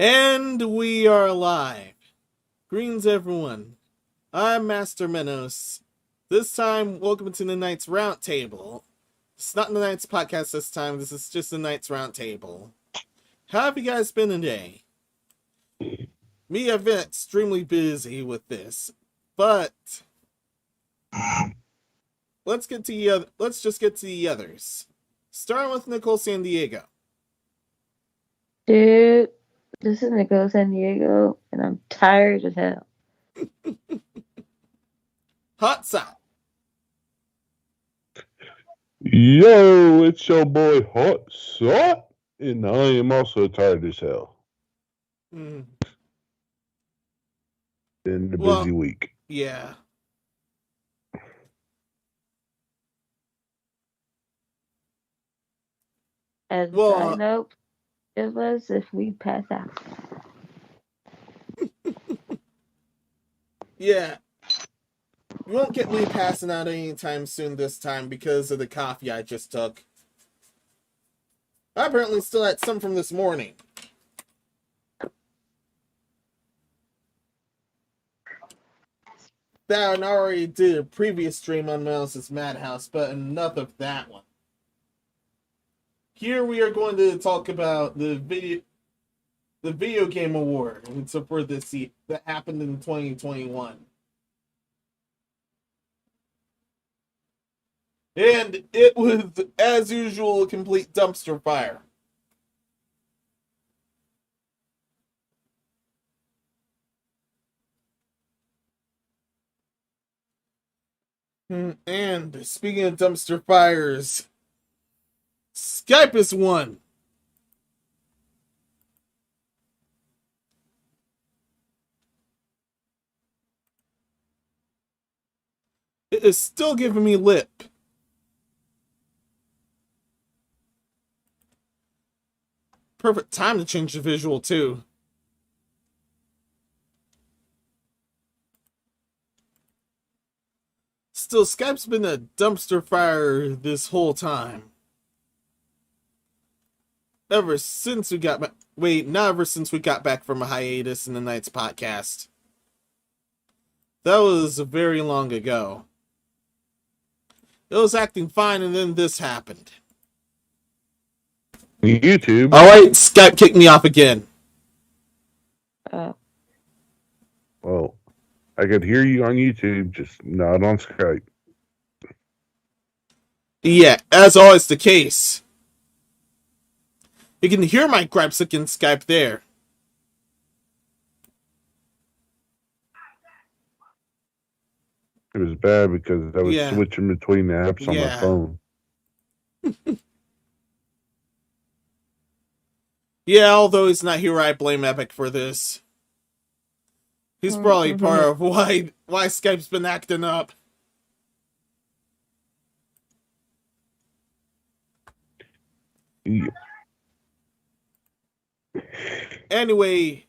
And we are live. Greens, everyone. I'm Master Menos. This time, welcome to the Night's Roundtable. It's not the Night's podcast this time, this is just the Night's Roundtable. How have you guys been today? Me, I've been extremely busy with this, but let's just get to the others. Starting with Nicole San Diego. Dude, this is Nicole San Diego, and I'm tired as hell. Hot Sauce. Yo, it's your boy Hot Sauce, and I am also tired as hell. Mm. Been a busy week. Yeah. As a side note, it was if we pass out. Yeah. You won't get me passing out anytime soon this time because of the coffee I just took. I apparently still had some from this morning. That I already did a previous stream on Mouse's Madhouse, but enough of that one. Here we are going to talk about the video game award and so for this that happened in 2021. And it was, as usual, a complete dumpster fire. And speaking of dumpster fires, Skype is one. It is still giving me lip. Perfect time to change the visual, too. Still, Skype's been a dumpster fire this whole time. Ever since we got back. Wait, not ever since we got back from a hiatus in the Night's podcast. That was very long ago. It was acting fine, and then this happened. YouTube. Alright, Skype kicked me off again. Well, I could hear you on YouTube, just not on Skype. Yeah, as always the case. You can hear my gripes against Skype there. It was bad because I was switching between the apps on my phone. Yeah, although he's not here, I blame Epic for this. He's probably part of why Skype's been acting up. Yeah. Anyway,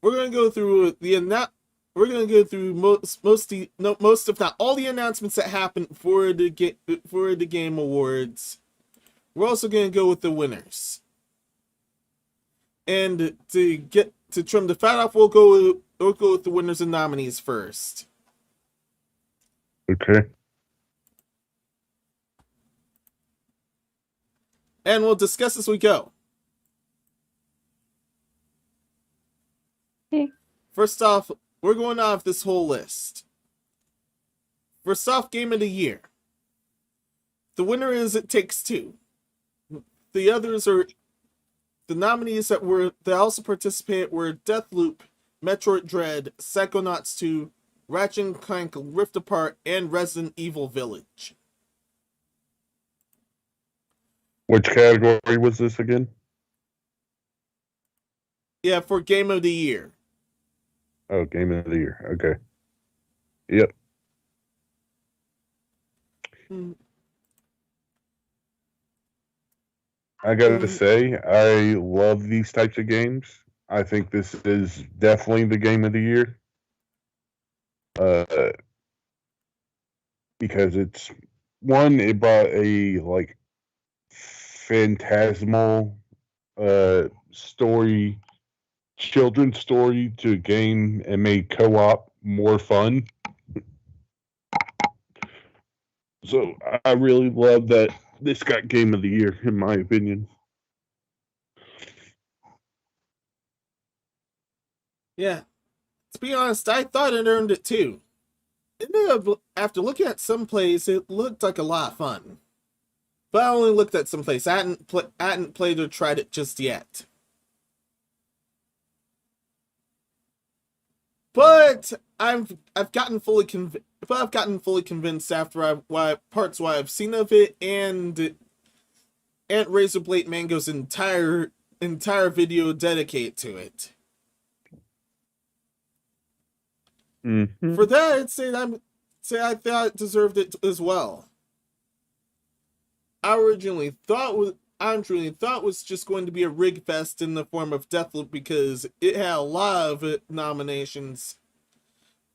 we're gonna go through most if not all the announcements that happened for the Game Awards. We're also gonna go with the winners. And to trim the fat off, we'll go with the winners and nominees first. Okay. And we'll discuss as we go. Okay. First off, we're going off this whole list. First off, Game of the Year. The winner is It Takes Two. The others are the nominees that also participated were Deathloop, Metroid Dread, Psychonauts 2, Ratchet & Clank Rift Apart, and Resident Evil Village. Which category was this again? Yeah, for Game of the Year. Oh, Game of the Year. Okay. Yep. I gotta say, I love these types of games. I think this is definitely the Game of the Year. Because it's one, it brought a like phantasmal story, children's story to a game and made co-op more fun. So I really love that this got Game of the Year, in my opinion. Yeah, to be honest, I thought it earned it too. After looking at some plays, it looked like a lot of fun. But I only looked at some plays. I hadn't played or tried it just yet. But I've gotten fully convinced after parts why I've seen of it and Razorblade Mango's entire video dedicated to it. Mm-hmm. For that, I'd say I thought it deserved it as well. I originally thought it was just going to be a rig fest in the form of Deathloop because it had a lot of nominations.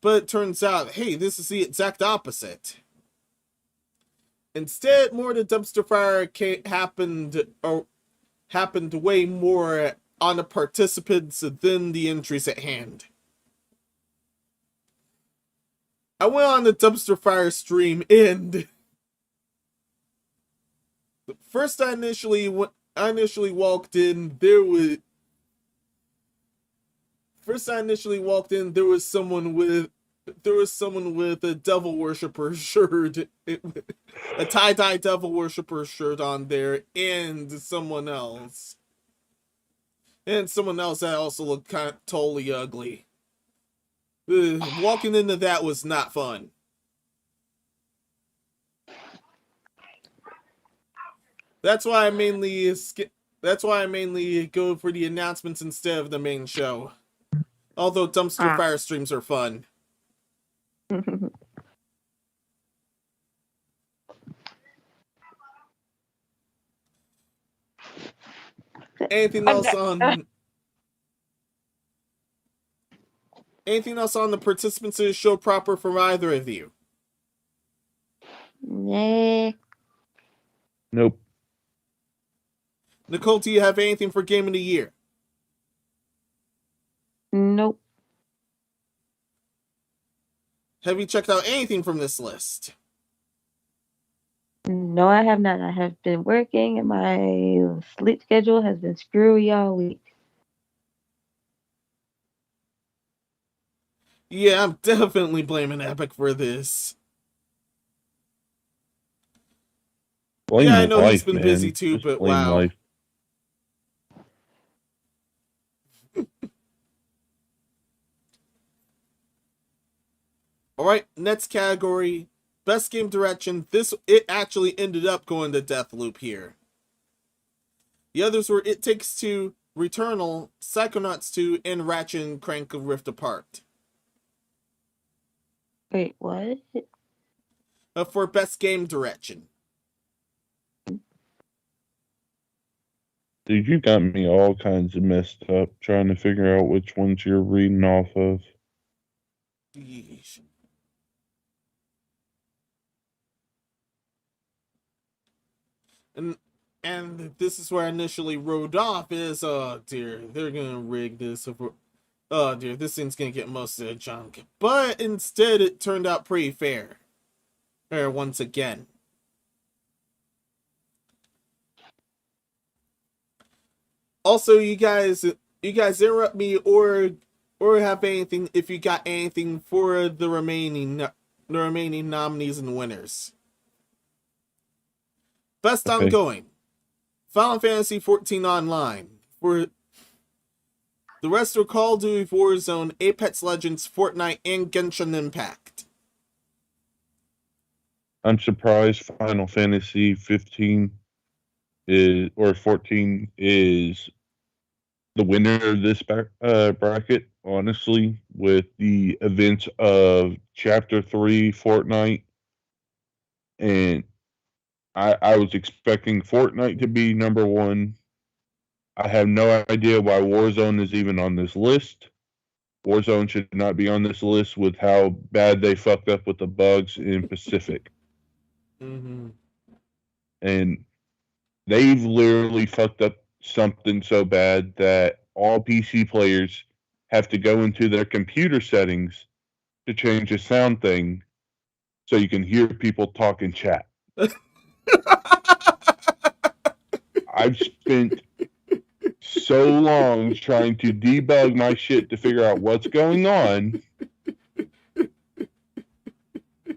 But it turns out, hey, this is the exact opposite. Instead, more the dumpster fire happened way more on the participants than the entries at hand. I went on the dumpster fire stream and first I initially walked in, there was someone with a devil worshiper shirt, a tie-dye devil worshiper shirt on there, and someone else that also looked kind of totally ugly. Walking into that was not fun. That's why I mainly go for the announcements instead of the main show. Although dumpster fire streams are fun. Anything else on the participants of the show proper from either of you? Nah. Nope. Nicole, do you have anything for Game of the Year? Nope. Have you checked out anything from this list? No, I have not. I have been working and my sleep schedule has been screwy all week. Yeah, I'm definitely blaming Epic for this. Blame I know life, he's been man. busy too, Just but blame wow. life. Alright, next category. Best game direction. It actually ended up going to Deathloop here. The others were It Takes Two, Returnal, Psychonauts 2, and Ratchet and Clank Rift Apart. Wait, what? For best game direction. Dude, you got me all kinds of messed up trying to figure out which ones you're reading off of. Yeesh. And this is where I initially wrote off is, oh dear, they're gonna rig this. Oh dear, this thing's gonna get most of the junk. But instead, it turned out pretty fair. Once again. Also, you guys interrupt me or have anything if you got anything for the remaining nominees and winners. Best Okay. ongoing. Final Fantasy XIV Online. For the rest are Call of Duty Warzone, Apex Legends, Fortnite, and Genshin Impact. I'm surprised Final Fantasy 15 or 14 is the winner of this bracket, honestly, with the events of Chapter 3 Fortnite. And I was expecting Fortnite to be number one. I have no idea why Warzone is even on this list. Warzone should not be on this list with how bad they fucked up with the bugs in Pacific. Mm-hmm. And they've literally fucked up something so bad that all PC players have to go into their computer settings to change the sound thing so you can hear people talk in chat. I've spent so long trying to debug my shit to figure out what's going on.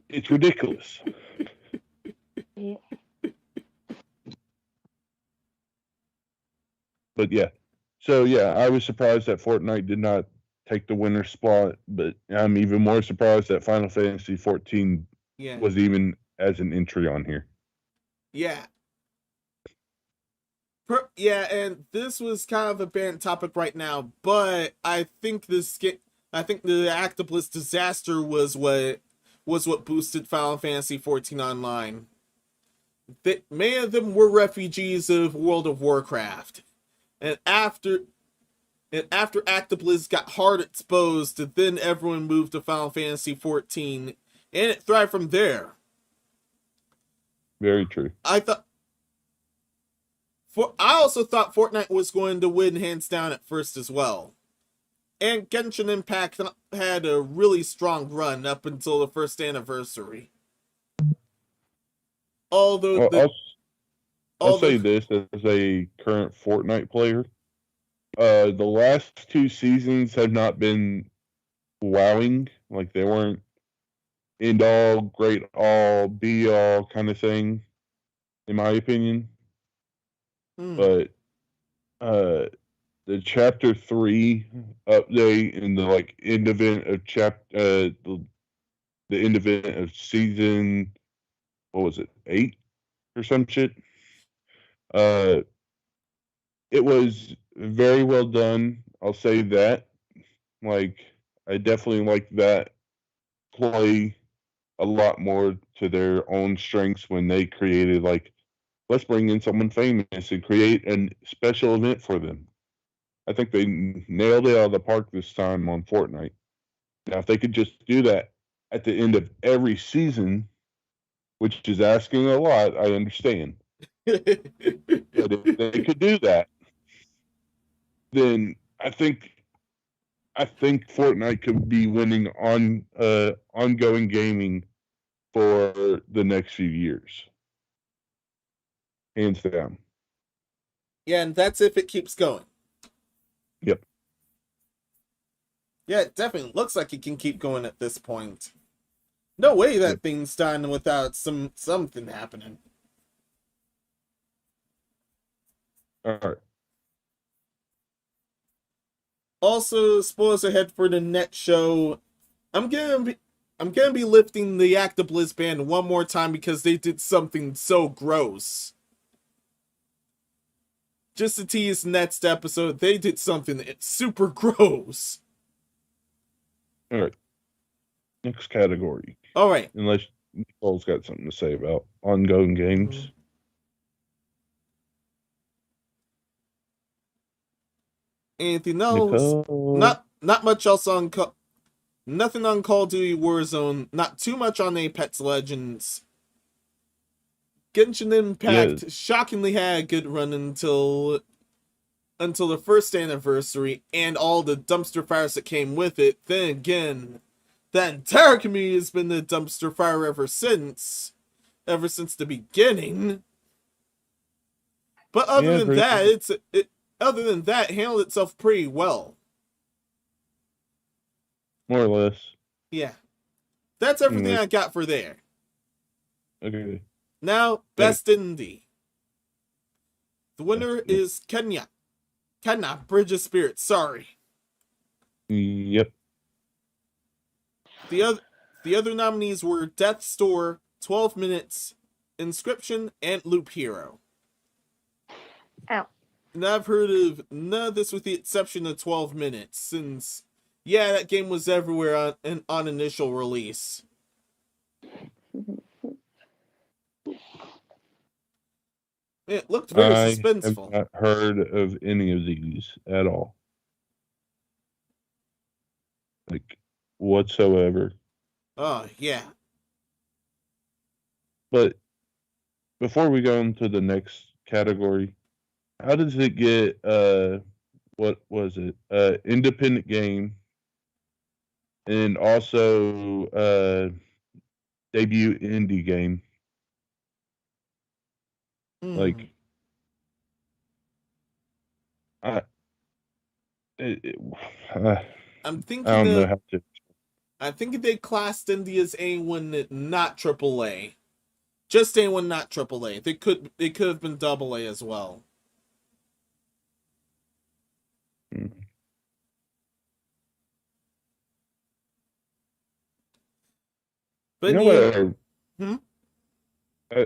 It's ridiculous. Yeah. But yeah. So yeah, I was surprised that Fortnite did not take the winner spot, but I'm even more surprised that Final Fantasy 14 Yeah. was even as an entry on here. Yeah. Yeah, and this was kind of a banned topic right now, but I think I think the Actopus disaster was what boosted Final Fantasy 14 online. Many of them were refugees of World of Warcraft, and after Actopus got hard exposed, then everyone moved to Final Fantasy 14, and it thrived from there. Very true. I also thought Fortnite was going to win hands down at first as well. And Genshin Impact had a really strong run up until the first anniversary. Although Well, I'll say although this as a current Fortnite player. The last two seasons have not been wowing. Like they weren't end all, great all, be all kind of thing, in my opinion. But the chapter 3 update and the like end event of the end event of season, what was it, 8 or some shit? It was very well done. I'll say that. Like, I definitely like that play a lot more to their own strengths when they created, like, let's bring in someone famous and create a special event for them. I think they nailed it out of the park this time on Fortnite. Now, if they could just do that at the end of every season, which is asking a lot, I understand. But if they could do that, then I think Fortnite could be winning on ongoing gaming for the next few years, hands down. yeah, and that's if it keeps going. Yep. Yeah, it definitely looks like it can keep going at this point. No way that Yep. thing's done without something happening. All right. Also, spoilers ahead for the next show. I'm gonna be lifting the Actopus ban one more time because they did something so gross. Just to tease next episode, they did something that's super gross. All right. Next category. All right. Unless Nicole's got something to say about ongoing games. Anything else? Nicole. Not much else on nothing on Call of Duty Warzone. Not too much on Apex Legends. Genshin Impact shockingly had a good run until the first anniversary and all the dumpster fires that came with it. Then again, that entire community has been the dumpster fire ever since the beginning. But other than that, it handled itself pretty well. More or less. Yeah. That's everything I got for there. Okay. Now, Best Indie. The winner is Kenya, Bridge of Spirits, sorry. Yep. The other nominees were Death's Door, 12 Minutes, Inscription, and Loop Hero. Ow. And I've heard of none of this with the exception of 12 Minutes, since, yeah, that game was everywhere on initial release. It looked very suspenseful. I have not heard of any of these at all. Like, whatsoever. Oh, yeah. But before we go into the next category, how does it get what was it? Independent game and also debut indie game. Hmm. Like I it, it, uh, I'm I thinking don't know of how to. I think they classed indie as A1 not AAA. Just A1 not AAA. They could have been AA as well. But You in know the what end, hmm?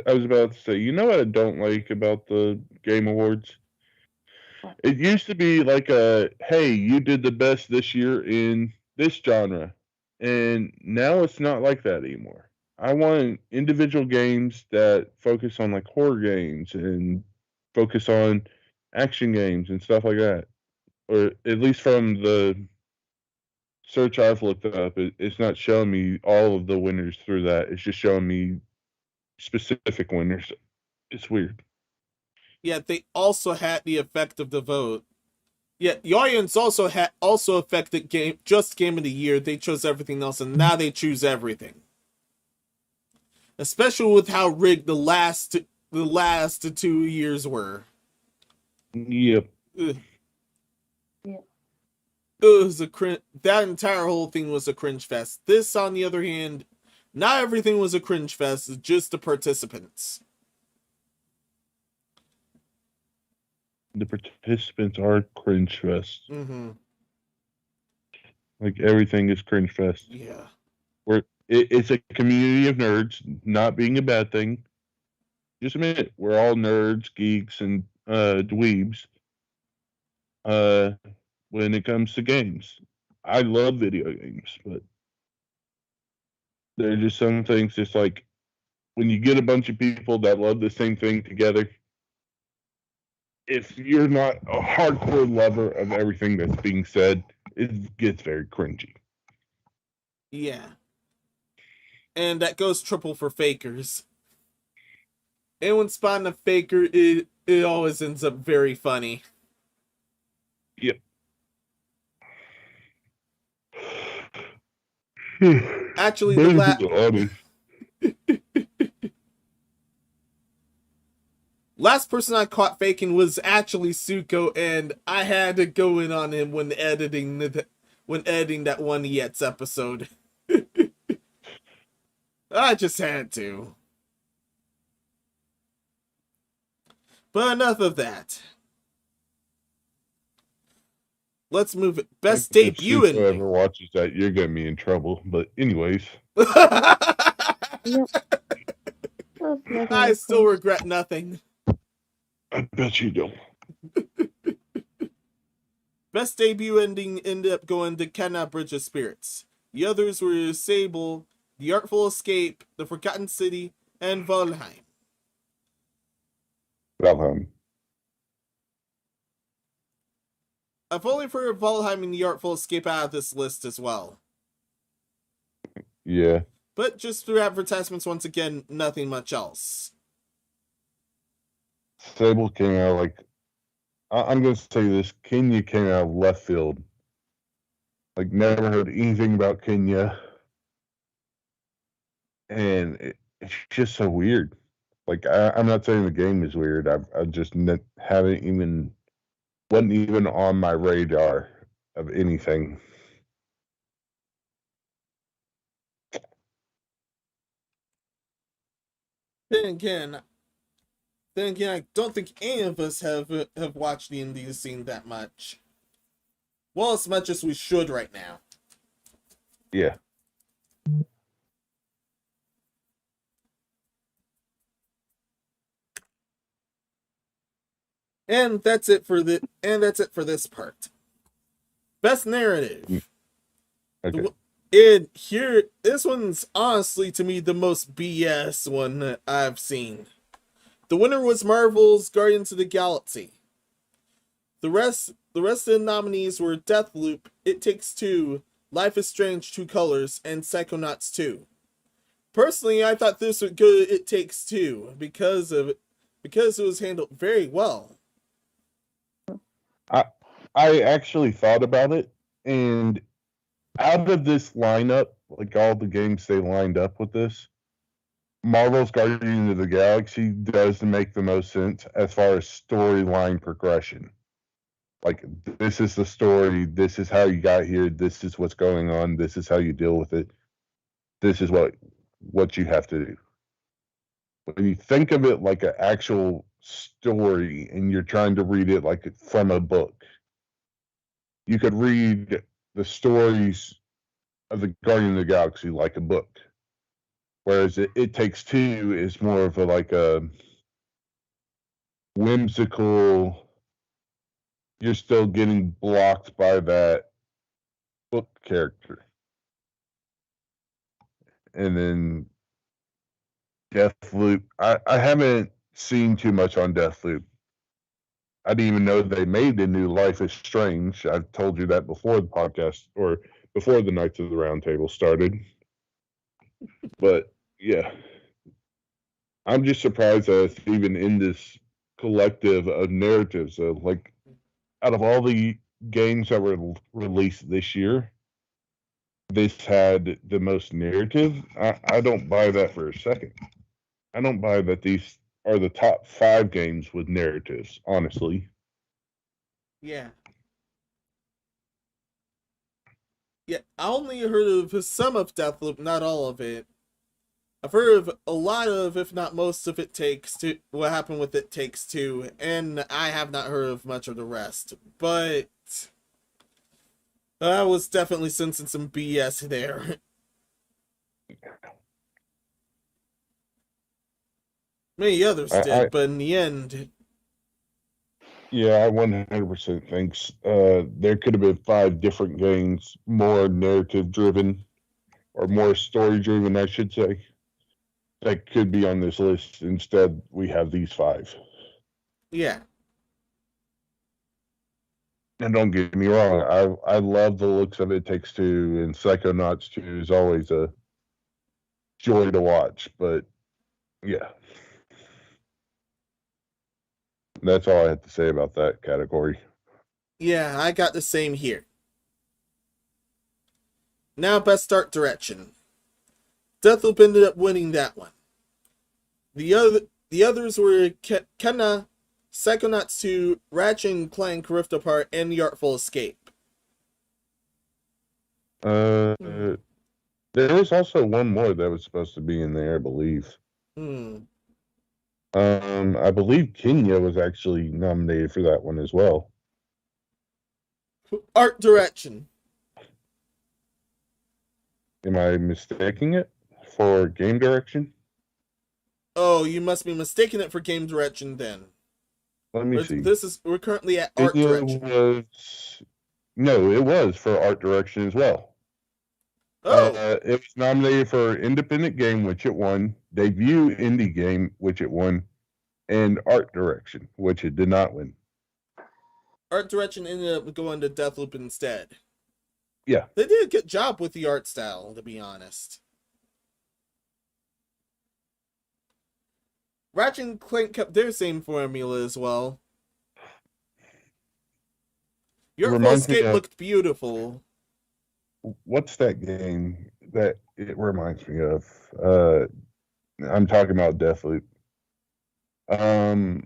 I was about to say? You know what I don't like about the Game Awards? What? It used to be like a, hey, you did the best this year in this genre. And now it's not like that anymore. I want individual games that focus on like horror games and focus on action games and stuff like that. Or at least from the search I've looked up, it's not showing me all of the winners through that. It's just showing me specific winners. It's weird. Yeah, they also had the effect of the vote. Yeah, the audience also affected game of the year. They chose everything else, and now they choose everything. Especially with how rigged the last 2 years were. Yep. Ugh. Yeah. It was that entire whole thing was a cringe fest. This, on the other hand, not everything was a cringe fest. It's just the participants. The participants are cringe fest. Mm-hmm. Like everything is cringe fest. Yeah. It's a community of nerds, not being a bad thing. Just admit it. We're all nerds, geeks, and dweebs. Uh, when it comes to games, I love video games, but there are just some things. Just like when you get a bunch of people that love the same thing together, if you're not a hardcore lover of everything that's being said, it gets very cringy. Yeah. And that goes triple for fakers. Anyone spotting a faker, it always ends up very funny. Yep. Actually, Better be honest. last person I caught faking was actually Suko, and I had to go in on him when editing that one Yetz episode. I just had to. But enough of that. Let's move it. Best If debut Suko ending. ever watches that, you're gonna be in trouble. But anyways, Yep. Those I regular still cringe. regret nothing. I bet you don't. Best debut ending ended up going to Cannot Bridge of Spirits. The others were Sable, The Artful Escape, The Forgotten City, and Valheim. Valheim. I've only heard Valheim and The Artful Escape out of this list as well. Yeah. But just through advertisements, once again, nothing much else. Sable came out like I'm gonna say this. Kenya came out of left field. Like never heard anything about Kenya, and it's just so weird. Like I'm not saying the game is weird. I just haven't even wasn't even on my radar of anything. Then again, I don't think any of us have watched the indie scene that much. Well, as much as we should right now. Yeah. And that's it for this part. Best narrative. Okay. And here, this one's honestly to me the most BS one that I've seen. The winner was Marvel's Guardians of the Galaxy. The rest of the nominees were Deathloop, It Takes Two, Life is Strange: Two Colors, and Psychonauts 2. Personally, I thought this was good. It Takes Two because it was handled very well. I actually thought about it, and out of this lineup, like all the games they lined up with this, Marvel's Guardians of the Galaxy does make the most sense as far as storyline progression. Like, this is the story, this is how you got here, this is what's going on, this is how you deal with it, this is what you have to do. When you think of it like an actual story and you're trying to read it like from a book, you could read the stories of the Guardian of the Galaxy like a book. Whereas it Takes Two is more of like a whimsical, you're still getting blocked by that book character. And then Deathloop, I haven't seen too much on Deathloop. I didn't even know they made a new Life is Strange. I've told you that before the podcast or before the Knights of the Round Table started. But yeah, I'm just surprised that it's even in this collective of narratives. Like, out of all the games that were released this year, this had the most narrative. I don't buy that for a second. I don't buy that these are the top 5 games with narratives, honestly. Yeah. Yeah, I only heard of some of Deathloop, not all of it. I've heard of a lot of, if not most of It Takes Two, what happened with It Takes Two, and I have not heard of much of the rest. But I was definitely sensing some BS there. Many others I did, but in the end, Yeah, I 100% thinks there could have been 5 different games, more narrative driven or more story driven, I should say, that could be on this list. Instead, we have these 5. yeah. And don't get me wrong, I love the looks of It Takes Two, and Psychonauts 2 is always a joy to watch. But yeah, that's all I have to say about that category. Yeah, I got the same here. Now, best art direction. Deathloop ended up winning that one. The others were Kenna, Psychonauts 2, Ratchet and Clank Rift Apart, and The Artful Escape. Uh, Hmm. there was also one more that was supposed to be in there, I believe. Hmm. I believe Kenya was actually nominated for that one as well. Art direction. Am I mistaking it for game direction? Oh, you must be mistaking it for game direction then. Let me see. We're currently at art Kenya direction. it was for art direction as well. Oh, It was nominated for independent game, which it won, debut indie game, which it won, and art direction, which it did not win. art direction ended up going to Deathloop instead. Yeah. They did a good job with the art style, to be honest. Ratchet and Clank kept their same formula as well. Your Artful Reminds me Escape of looked beautiful. what's that game that it reminds me of? I'm talking about Deathloop. Um,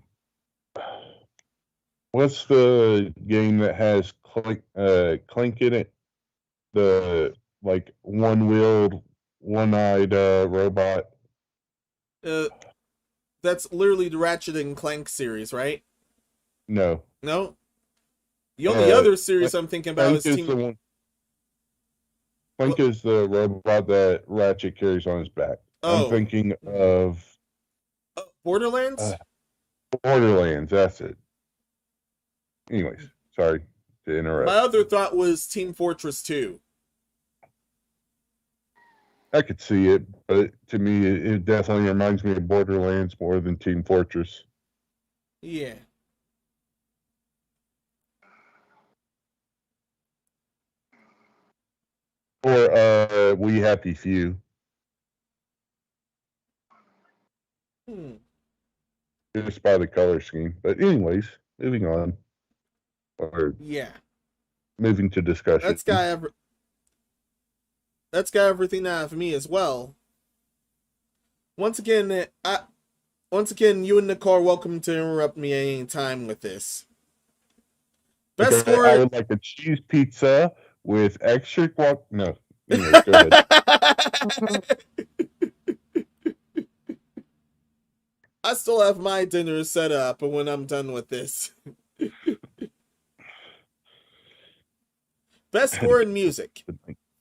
what's the game that has Clank in it? The like one-wheeled, one-eyed robot. Uh, that's literally the Ratchet and Clank series, right? No, No? The only other series Clank I'm thinking about is is Team... the one. Clank is the robot that Ratchet carries on his back. I'm Oh, thinking of Borderlands? Borderlands. That's it. Anyways, sorry to My interrupt. other thought was Team Fortress 2. I could see it, but to me, it definitely reminds me of Borderlands more than Team Fortress. Yeah. Or We Happy Few. Hmm. just by the color scheme. But anyways, moving on, or Yeah, moving to discussion. that's got that's got everything out of me as well. Once again, you and Nicole are welcome to interrupt me at any time with this. Best Okay, I score. would like a cheese pizza with extra guac. No, anyways, go ahead. I still have my dinner set up when I'm done with this. Best score in music.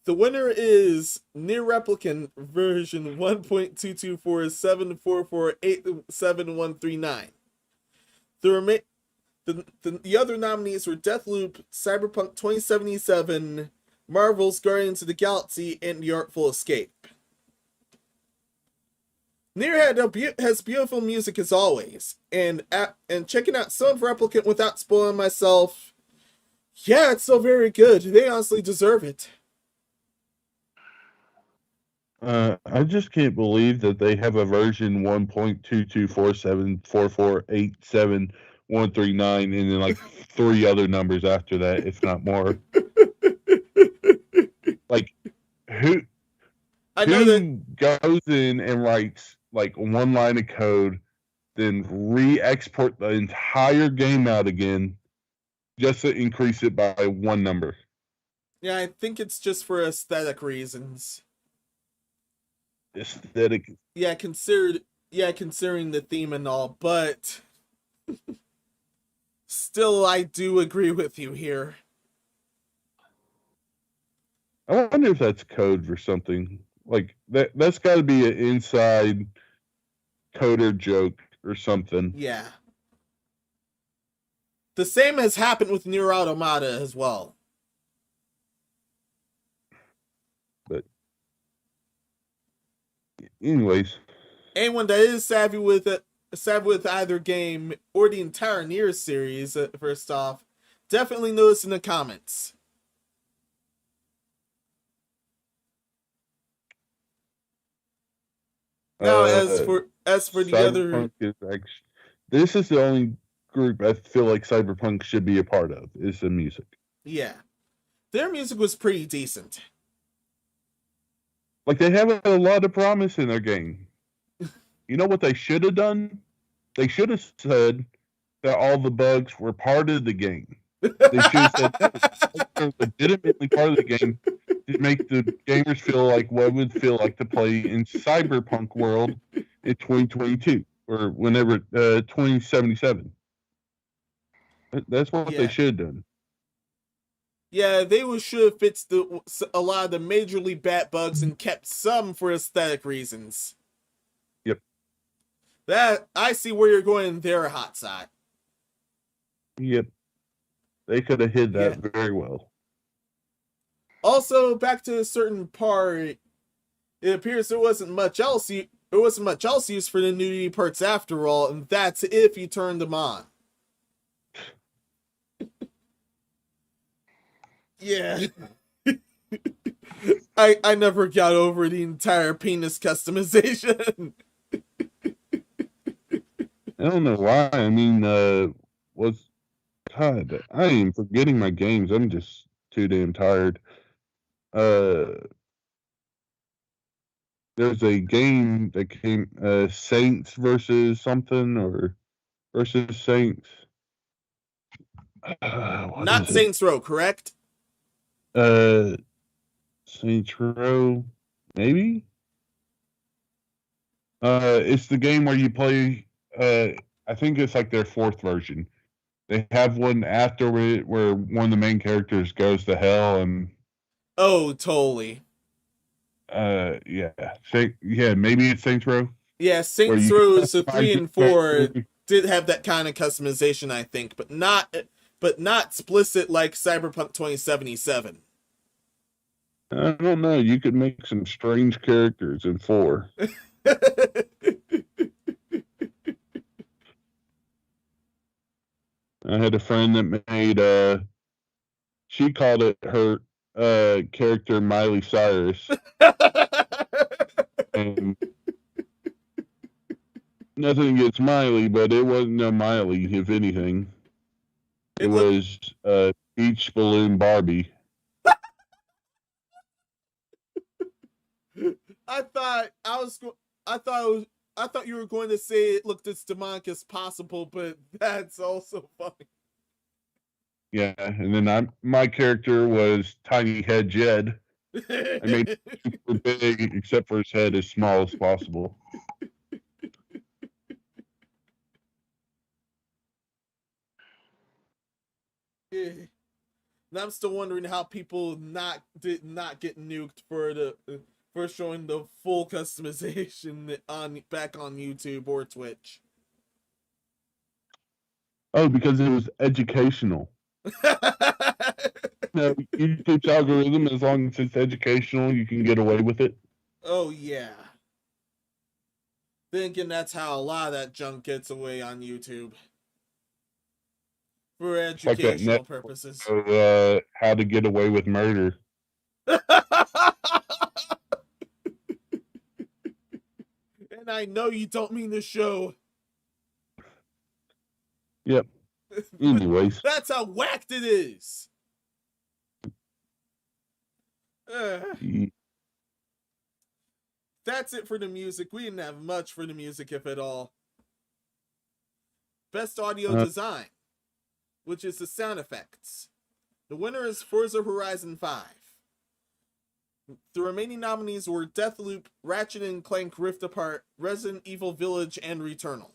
The winner is Near Replicant version 1.22474487139. The other nominees were Deathloop, Cyberpunk 2077, Marvel's Guardians of the Galaxy, and The Artful Escape. Near has beautiful music as always, and checking out some of Replicant without spoiling myself, yeah, it's still very good. They honestly deserve it. I just can't believe that they have a version 1.22474487139 and then like three other numbers after that, if not more. Like, who I know that. goes in and writes like one line of code, then re-export the entire game out again just to increase it by one number? Yeah, I think it's just for aesthetic reasons. Aesthetic. Yeah, considering the theme and all, but still, I do agree with you here. I wonder if that's code for something. Like that's got to be an inside coder joke or something. Yeah. The same has happened with Nier Automata as well. But anyways, anyone that is savvy with either game or the entire Nier series, first off, definitely notice in the comments. Now, as for the other, this is the only group I feel like Cyberpunk should be a part of. Is the music? Yeah, their music was pretty decent. Like they have a lot of promise in their game. You know what they should have done? They should have said that all the bugs were part of the game. They should have said that they're legitimately part of the game to make the gamers feel like what it would feel like to play in Cyberpunk world in 2022 or whenever 2077. That's what they should have done. Yeah, they should have fixed a lot of the majorly bad bugs and kept some for aesthetic reasons. Yep. That I see where you're going there, hot side. Yep. They could have hid that very well. Also, back to a certain part, it appears there wasn't much else used for the nudity parts after all, and that's if you turned them on. Yeah. I never got over the entire penis customization. I don't know why. I mean, God, I am forgetting my games. I'm just too damn tired. There's a game that came, Saints versus something or versus Saints. Not Saints Row, correct? Saints Row, maybe. It's the game where you play. I think it's like their fourth version. They have one after it where one of the main characters goes to hell and. Oh, totally. Yeah, maybe it's Saints Row. Yeah, Saints Row 3 and 4 did have that kind of customization, I think, but not explicit like Cyberpunk 2077. I don't know. You could make some strange characters in 4. I had a friend that made she called it her character Miley Cyrus. And Nothing against Miley, but it wasn't a Miley, if anything. It was Beach Balloon Barbie. I thought you were going to say it looked as demonic as possible, but that's also funny. Yeah, and then my character was Tiny Head Jed. I made it super big, except for his head as small as possible. And I'm still wondering how people did not get nuked for showing the full customization back on YouTube or Twitch. Oh, because it was educational. No, YouTube's algorithm, as long as it's educational, you can get away with it. Oh, yeah. Thinking that's how a lot of that junk gets away on YouTube. For educational like purposes. How to Get Away with Murder. And I know you don't mean the show. Yep. Anyways. That's how whacked it is. That's it for the music. We didn't have much for the music, if at all. Best audio design, which is the sound effects. The winner is Forza Horizon 5. The remaining nominees were Deathloop, Ratchet & Clank Rift Apart, Resident Evil Village, and Returnal.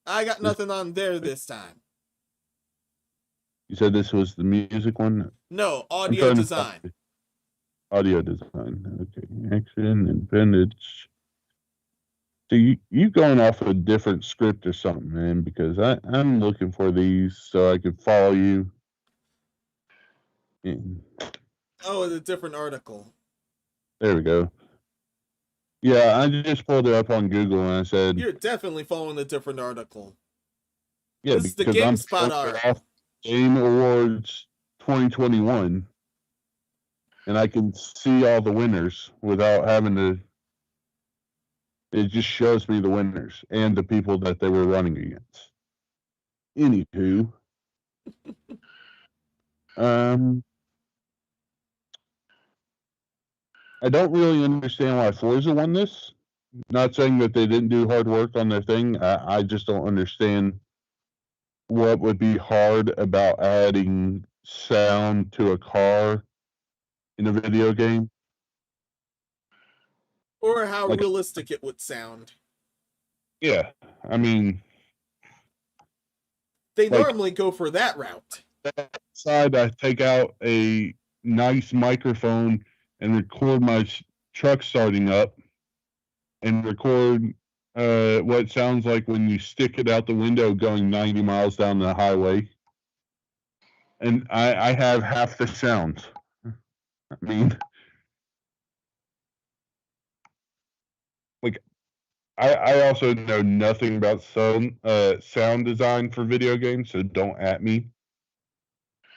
I got nothing on there this time. You said this was the music one? No, audio design. Audio design. Okay. Action and vintage. So you going off a different script or something, man, because I'm looking for these so I can follow you. Oh, it's a different article. There we go. Yeah, I just pulled it up on Google and I said... You're definitely following a different article. Yeah, this is the because I'm GameSpot art. Game Awards 2021, and I can see all the winners without having to... It just shows me the winners and the people that they were running against. Anywho, I don't really understand why Forza won this. Not saying that they didn't do hard work on their thing. I just don't understand what would be hard about adding sound to a car in a video game. Or how realistic it would sound. Yeah, I mean... They normally go for that route. That side, I take out a nice microphone and record my truck starting up and record what it sounds like when you stick it out the window going 90 miles down the highway. And I have half the sounds. I mean, like, I also know nothing about sound design for video games, so don't at me.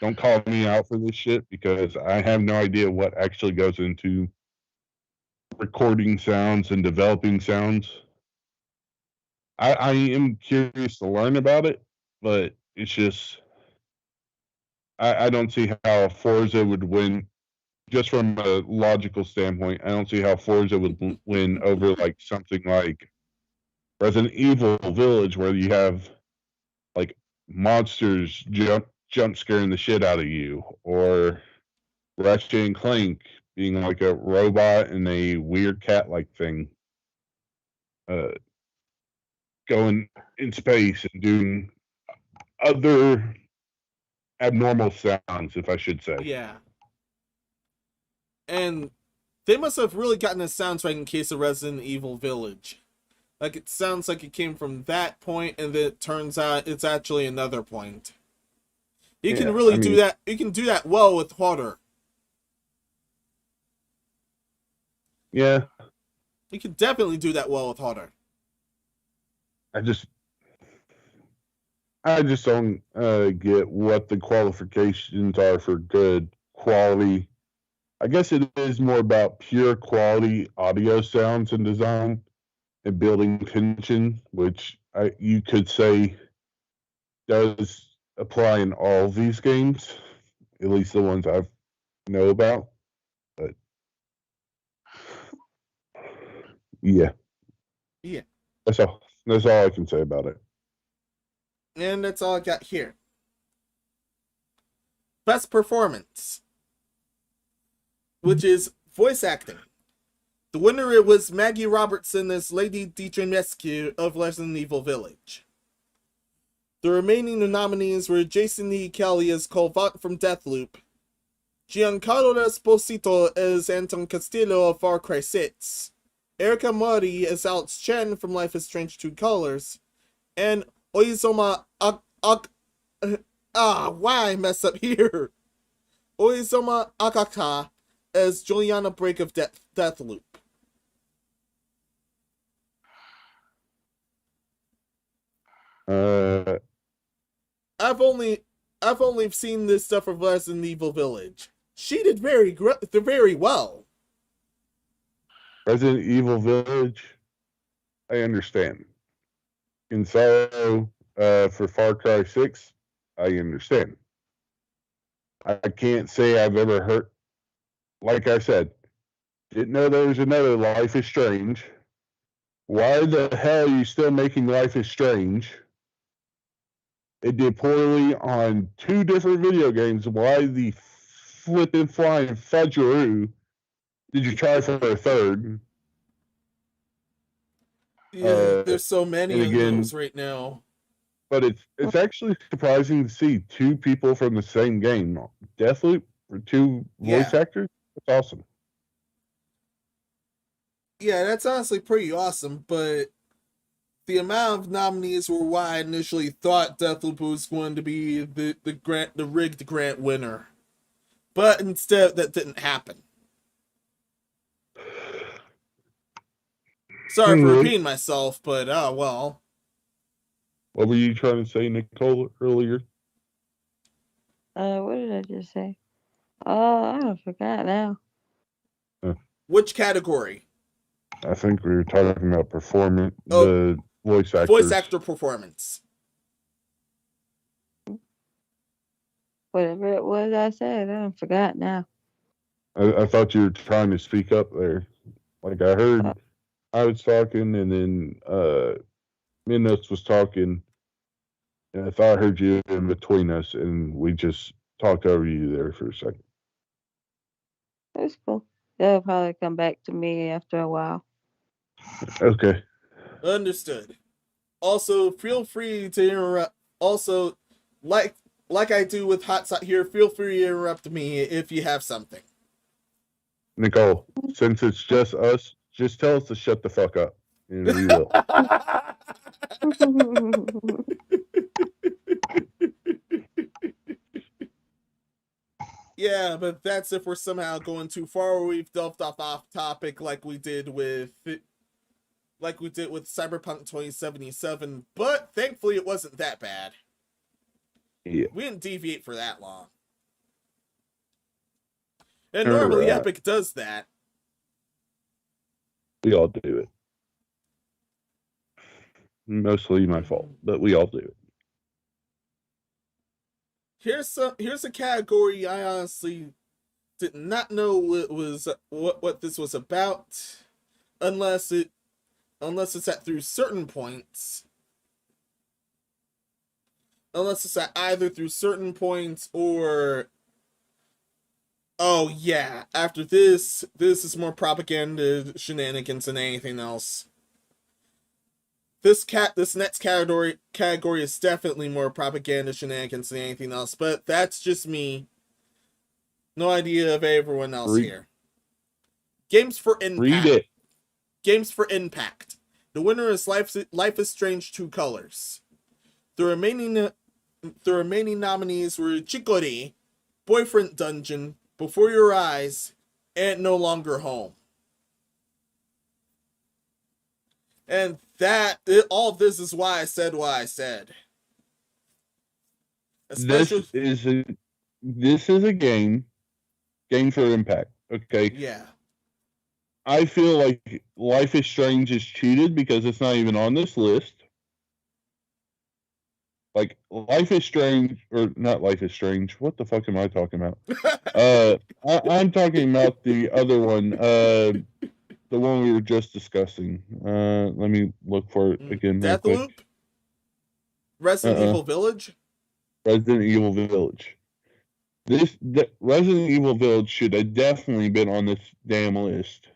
Don't call me out for this shit, because I have no idea what actually goes into recording sounds and developing sounds. I am curious to learn about it, but it's just... I don't see how Forza would win. Just from a logical standpoint, I don't see how Forza would win over like something like Resident Evil Village, where you have like monsters jump scaring the shit out of you, or Ratchet and Clank being like a robot and a weird cat-like thing, going in space and doing other abnormal sounds, if I should say. Yeah. And they must have really gotten the sounds right in case of Resident Evil Village. Like, it sounds like it came from that point, and then it turns out it's actually another point. You can really do that. You can do that well with horror. Yeah. You can definitely do that well with horror. I just don't get what the qualifications are for good quality. I guess it is more about pure quality audio sounds and design and building tension, which you could say does apply in all of these games, at least the ones I know about. But yeah, Yeah. that's all. That's all I can say about it. And that's all I got here. Best performance, which is voice acting. The winner was Maggie Robertson as Lady Dimitrescu of Resident Evil Village. The remaining nominees were Jason E. Kelly as Colvat from Deathloop, Giancarlo Esposito as Anton Castillo of Far Cry 6, Erica Mori as Alex Chen from Life is Strange 2 Colors, and Oizoma why I mess up here? Oizoma Akaka as Juliana Break of Deathloop. I've only seen this stuff from Resident Evil Village. She did very well. Resident Evil Village, I understand. In Sorrow, for Far Cry 6, I understand. I can't say I've ever heard, like I said, didn't know there was another Life is Strange. Why the hell are you still making Life is Strange? It did poorly on 2 different video games. Why the flippin' flying fudgeroo did you try for a third? Yeah, there's so many and of again, those right now. But it's actually surprising to see 2 people from the same game, Deathloop, for 2 voice actors. That's awesome. Yeah, that's honestly pretty awesome, but the amount of nominees were why I initially thought Deathloop was going to be the rigged grant winner. But instead that didn't happen. Sorry for repeating myself, but oh well. What were you trying to say, Nicole, earlier? What did I just say? I forgot now. Which category? I think we were talking about performance, the voice actors. Voice actor performance. Whatever it was I said, I forgot now. I thought you were trying to speak up there. Like I heard I was talking and then Minos was talking, and I thought I heard you in between us, and we just talked over you there for a second. That's cool. They'll probably come back to me after a while. Okay. Understood. Also, feel free to interrupt. Also, like I do with Hot Side here, feel free to interrupt me if you have something. Nicole, since it's just us, just tell us to shut the fuck up, and we will. Yeah, but that's if we're somehow going too far or we've delved off topic like we did with Cyberpunk 2077, but thankfully it wasn't that bad. Yeah. We didn't deviate for that long. And normally Epic does that. We all do it. Mostly my fault, but we all do it. Here's a category I honestly did not know what this was about, unless it's at through certain points. Unless it's at either through certain points or oh yeah, after this is more propaganda shenanigans than anything else. This next category is definitely more propaganda shenanigans than anything else, but that's just me. No idea of everyone else here. Games for Impact. Read it. Games for Impact. The winner is Life is Strange 2 Colors. The remaining nominees were Chicory, Boyfriend Dungeon, Before Your Eyes, and No Longer Home. And all of this is why I said what I said. Especially, this is a game for Impact. Okay. Yeah. I feel like Life is Strange is cheated because it's not even on this list. Like Life is Strange, or not Life is Strange. What the fuck am I talking about? I'm talking about the other one. The one we were just discussing. Let me look for it again real quick. Deathloop? Resident Evil Village? Resident Evil Village. Resident Evil Village should have definitely been on this damn list.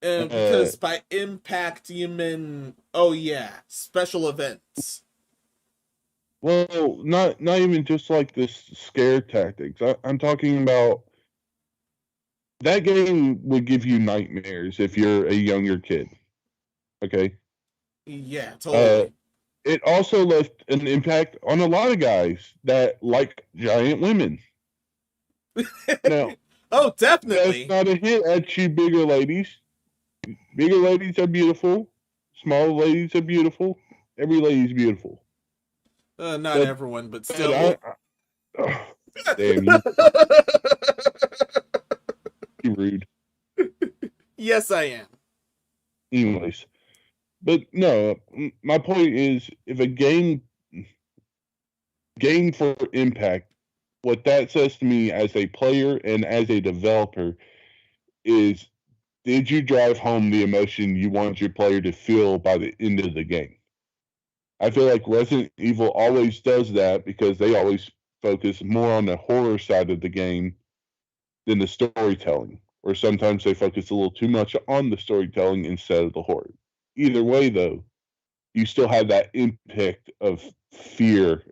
Because by impact you mean, oh yeah, special events. Well, not even just like this scare tactics. I'm talking about that game would give you nightmares if you're a younger kid. Okay. Yeah, totally. It also left an impact on a lot of guys that like giant women. Now, oh, definitely. that's not a hit at you, bigger ladies. Bigger ladies are beautiful. Smaller ladies are beautiful. Every lady's beautiful. Not everyone, but still. Damn you. You're rude. Yes, I am. Anyways. But no, my point is if a game for impact, what that says to me as a player and as a developer is did you drive home the emotion you want your player to feel by the end of the game? I feel like Resident Evil always does that because they always focus more on the horror side of the game than the storytelling. Or sometimes they focus a little too much on the storytelling instead of the horror. Either way, though, you still have that impact of fear,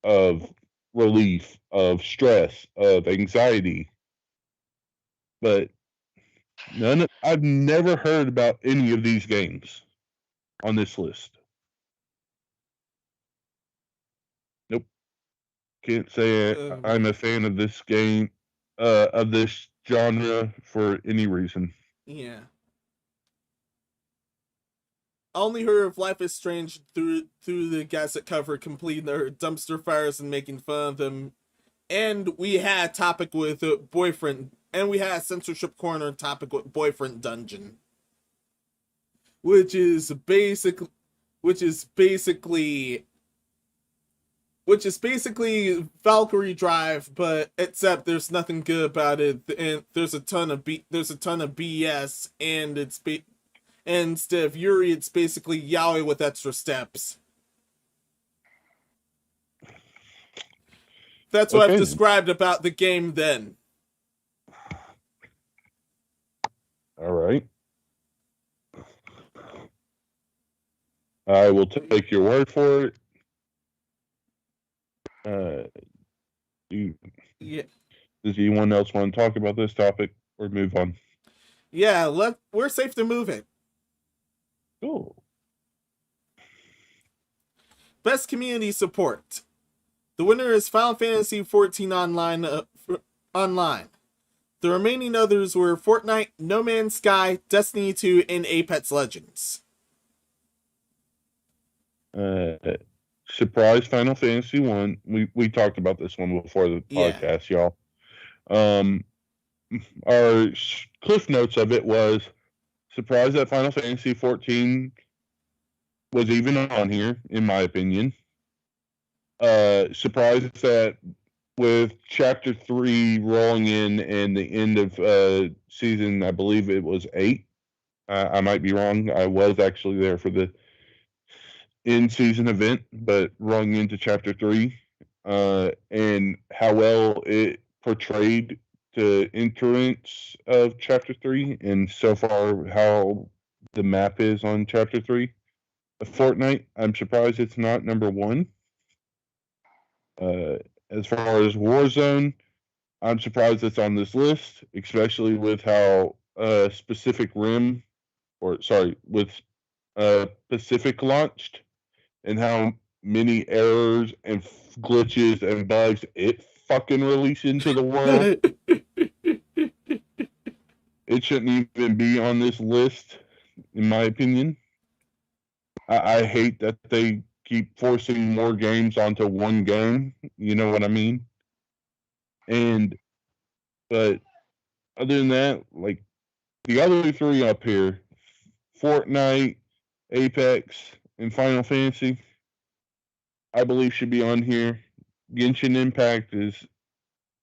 of relief, of stress, of anxiety. But I've never heard about any of these games on this list. Nope. Can't say I'm a fan of this game, of this genre for any reason. Yeah. I only heard of Life is Strange through the guys that cover completing their dumpster fires and making fun of them. And we had a topic with Boyfriend, and we had a censorship corner topic with Boyfriend Dungeon. Which is basically Valkyrie Drive, but except there's nothing good about it, and there's a ton of BS, and and instead of Yuri, it's basically Yaoi with extra steps. That's what I've described about the game then. All right. I will take your word for it. Does anyone else want to talk about this topic or move on? Yeah, we're safe to move it. Cool. Best community support. The winner is Final Fantasy XIV Online. The remaining others were Fortnite, No Man's Sky, Destiny 2, and Apex Legends. Surprise Final Fantasy 1. We talked about this one before the podcast, y'all. Our cliff notes of it was surprised that Final Fantasy 14 was even on here, in my opinion. Surprised that with Chapter 3 rolling in and the end of season, I believe it was 8. I might be wrong. I was actually there for the in-season event, but rolling into Chapter 3, and how well it portrayed the entrance of Chapter 3, and so far how the map is on Chapter 3 of Fortnite. I'm surprised it's not number 1. As far as Warzone, I'm surprised it's on this list, especially with how Pacific launched, and how many errors and glitches and bugs it fucking released into the world. It shouldn't even be on this list, in my opinion. I hate that they keep forcing more games onto one game. You know what I mean? But other than that, like, the other three up here, Fortnite, Apex, and Final Fantasy, I believe should be on here. Genshin Impact is,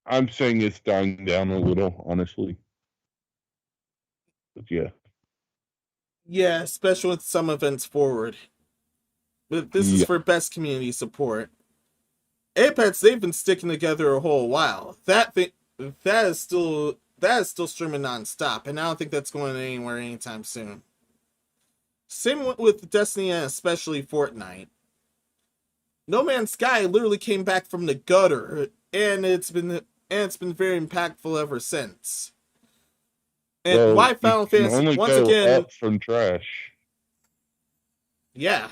I'm saying it's dying down a little, honestly. But yeah. Yeah, especially with some events forward. But this is Yeah. for best community support. Apex, they've been sticking together a whole while. That is still streaming nonstop, and I don't think that's going anywhere anytime soon. Same with Destiny and especially Fortnite. No Man's Sky literally came back from the gutter, and it's been very impactful ever since. And Well, why you Final can Fantasy only once go again? up from trash. Yeah,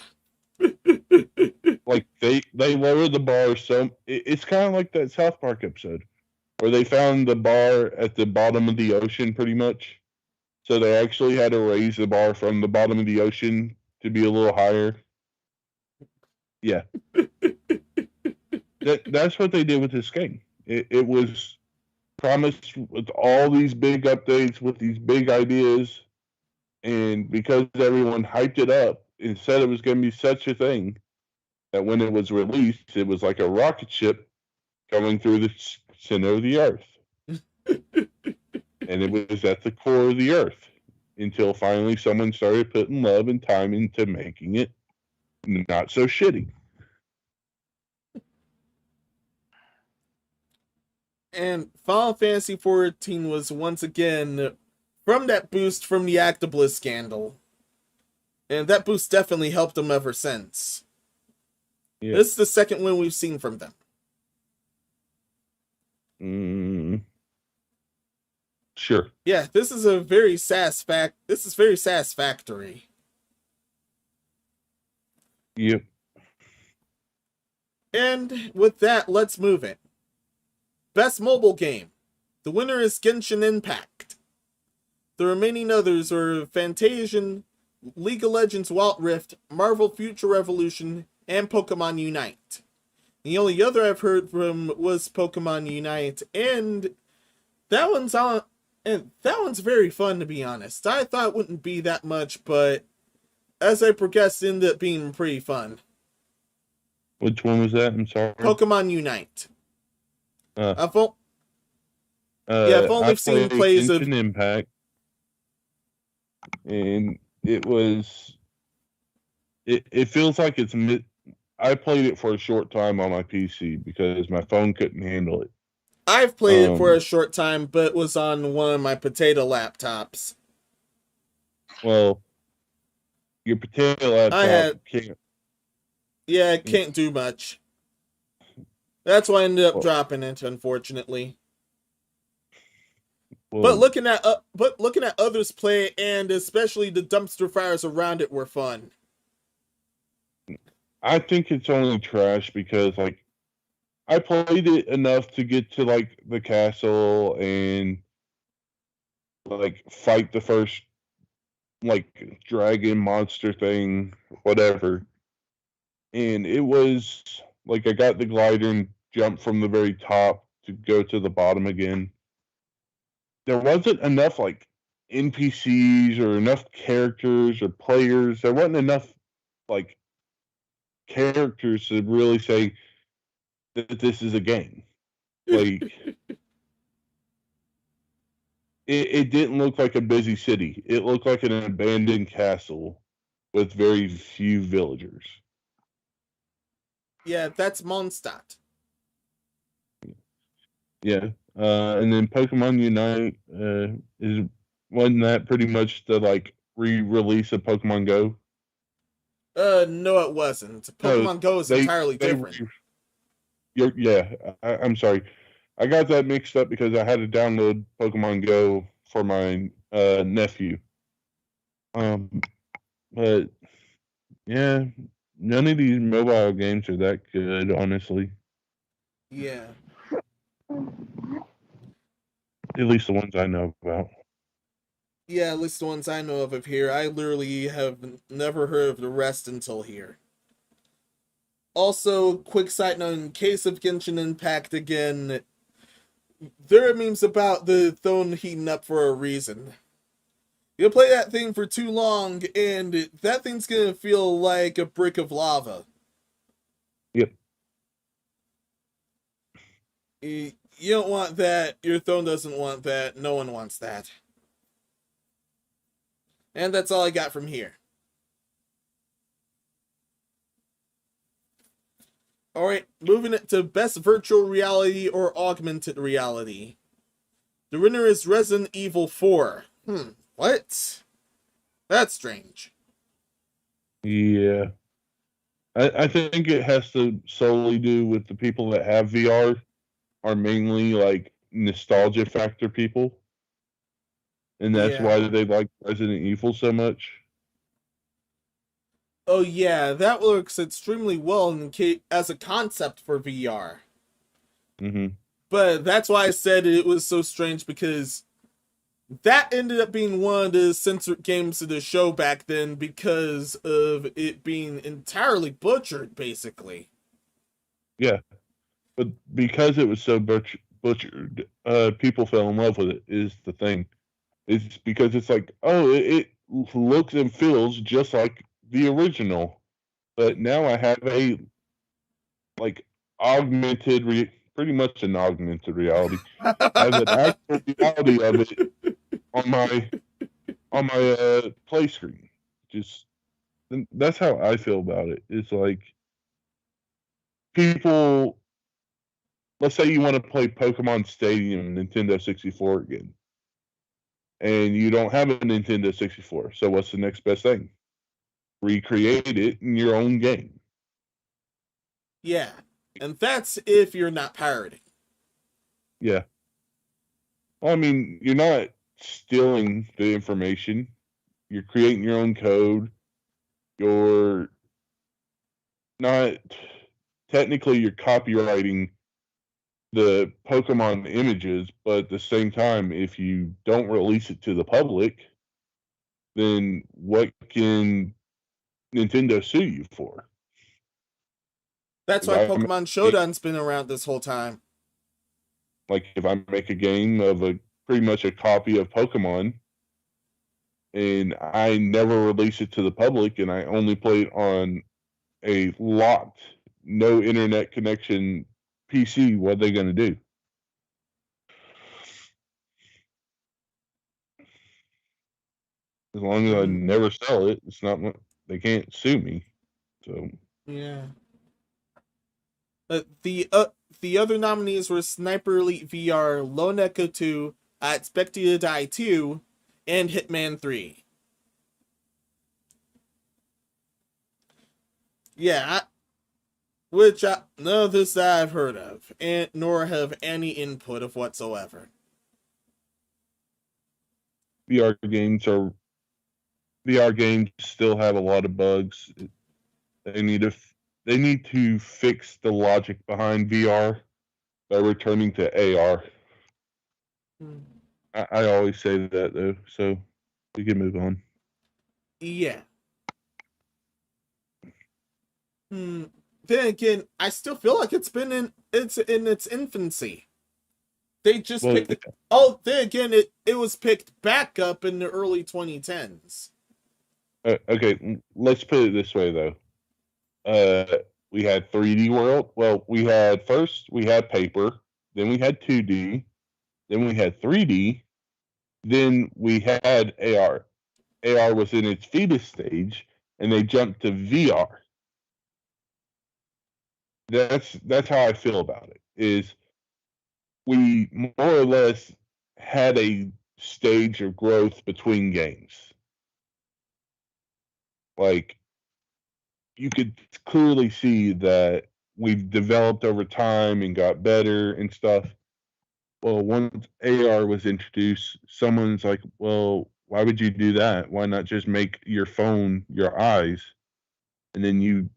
Like they lower the bar, so it's kind of like that South Park episode where they found the bar at the bottom of the ocean, pretty much. So they actually had to raise the bar from the bottom of the ocean to be a little higher. Yeah, that's what they did with this game. It was promised with all these big updates, with these big ideas, and because everyone hyped it up and said it was going to be such a thing, that when it was released, it was like a rocket ship going through the center of the earth. And it was at the core of the earth until finally someone started putting love and time into making it not so shitty. and Final Fantasy XIV was once again from that boost from the Actabliss scandal, and that boost definitely helped them ever since. Yeah. This is the second win we've seen from them. Sure. Yeah, this is a very This is very satisfactory. Yep. And with that, let's move it. Best mobile game. The winner is Genshin Impact. The remaining others are Fantasian, League of Legends Wild Rift, Marvel Future Revolution, and Pokemon Unite. The only other I've heard from was Pokemon Unite, and that one's on. And that one's very fun, to be honest. I thought it wouldn't be that much, but as I progressed, it ended up being pretty fun. Which one was that? I'm sorry. Pokemon Unite. Uh, I've only I seen played plays of. Genshin Impact, and it was. It feels like it's. I played it for a short time on my PC because my phone couldn't handle it. I've played it for a short time, but it was on one of my potato laptops. Well, your potato laptop can't. Yeah, it can't do much. That's why I ended up dropping it, unfortunately. Well, but looking at others play, and especially the dumpster fires around it, were fun. I think it's only trash because, like, I played it enough to get to, like, the castle and, like, fight the first, like, dragon monster thing, whatever. And it was, like, I got the glider and jumped from the very top to go to the bottom again. There wasn't enough, like, NPCs or enough characters or players. There wasn't enough, like, characters to really say that this is a game. Like, it didn't look like a busy city. It looked like an abandoned castle with very few villagers. Yeah, that's Mondstadt. Yeah. And then Pokemon Unite wasn't that pretty much the, like, re-release of Pokemon Go? No, it wasn't. Pokemon Go is entirely different. I'm sorry. I got that mixed up because I had to download Pokemon Go for my nephew. But yeah, none of these mobile games are that good, honestly. Yeah. At least the ones I know about. Yeah, at least the ones I know of here. I literally have never heard of the rest until here. Also, quick side note, in case of Genshin Impact again, there are memes about the throne heating up for a reason. You'll play that thing for too long, and that thing's gonna feel like a brick of lava. Yep. You don't want that. Your phone doesn't want that. No one wants that. And that's all I got from here. Alright, moving it to best virtual reality or augmented reality. The winner is Resident Evil 4. What? That's strange. Yeah. I think it has to solely do with the people that have VR are mainly like nostalgia factor people. And that's Yeah. why they like Resident Evil so much. Oh yeah, that works extremely well as a concept for VR. Mm-hmm. But that's why I said it was so strange, because that ended up being one of the censored games of the show back then because of it being entirely butchered, basically. Yeah. But because it was so butchered, people fell in love with it, is the thing. It's because it's like, oh, it looks and feels just like the original. But now I have a like pretty much an augmented reality. I have an actual reality of it on my play screen. Just that's how I feel about it. It's like people. Let's say you want to play Pokemon Stadium Nintendo 64 again, and you don't have a Nintendo 64. So what's the next best thing? Recreate it in your own game. Yeah. And that's if you're not pirating. Yeah. Well, I mean, you're not stealing the information. You're creating your own code. You're not technically you're copywriting the Pokemon images, but at the same time, if you don't release it to the public, then what can Nintendo sue you for? That's If why I Pokemon Showdown's been around this whole time. if I make a game of a pretty much a copy of Pokemon and I never release it to the public and I only play it on a locked, no internet connection PC, what are they going to do? As long as I never sell it, it's not they can't sue me. So Yeah. The other nominees were Sniper Elite VR, Lone Echo 2, I Expect You to Die 2, and Hitman 3. Yeah, none of this that I've heard of, and nor have any input of whatsoever. VR games are VR games still have a lot of bugs. They need to they need to fix the logic behind VR by returning to AR. I always say that though, so we can move on. Yeah. Then again, I still feel like it's in its infancy. They just picked it. Oh, then again, it was picked back up in the early 2010s. Okay, let's put it this way though. We had 3D World. Well, we had paper, then we had 2D, then we had 3D, then we had AR. AR was in its fetus stage, and they jumped to VR. That's how I feel about it. Is we more or less had a stage of growth between games. Like you could clearly see that we've developed over time and got better and stuff. Well, once AR was introduced, someone's like, well, why would you do that? Why not just make your phone your eyes and then you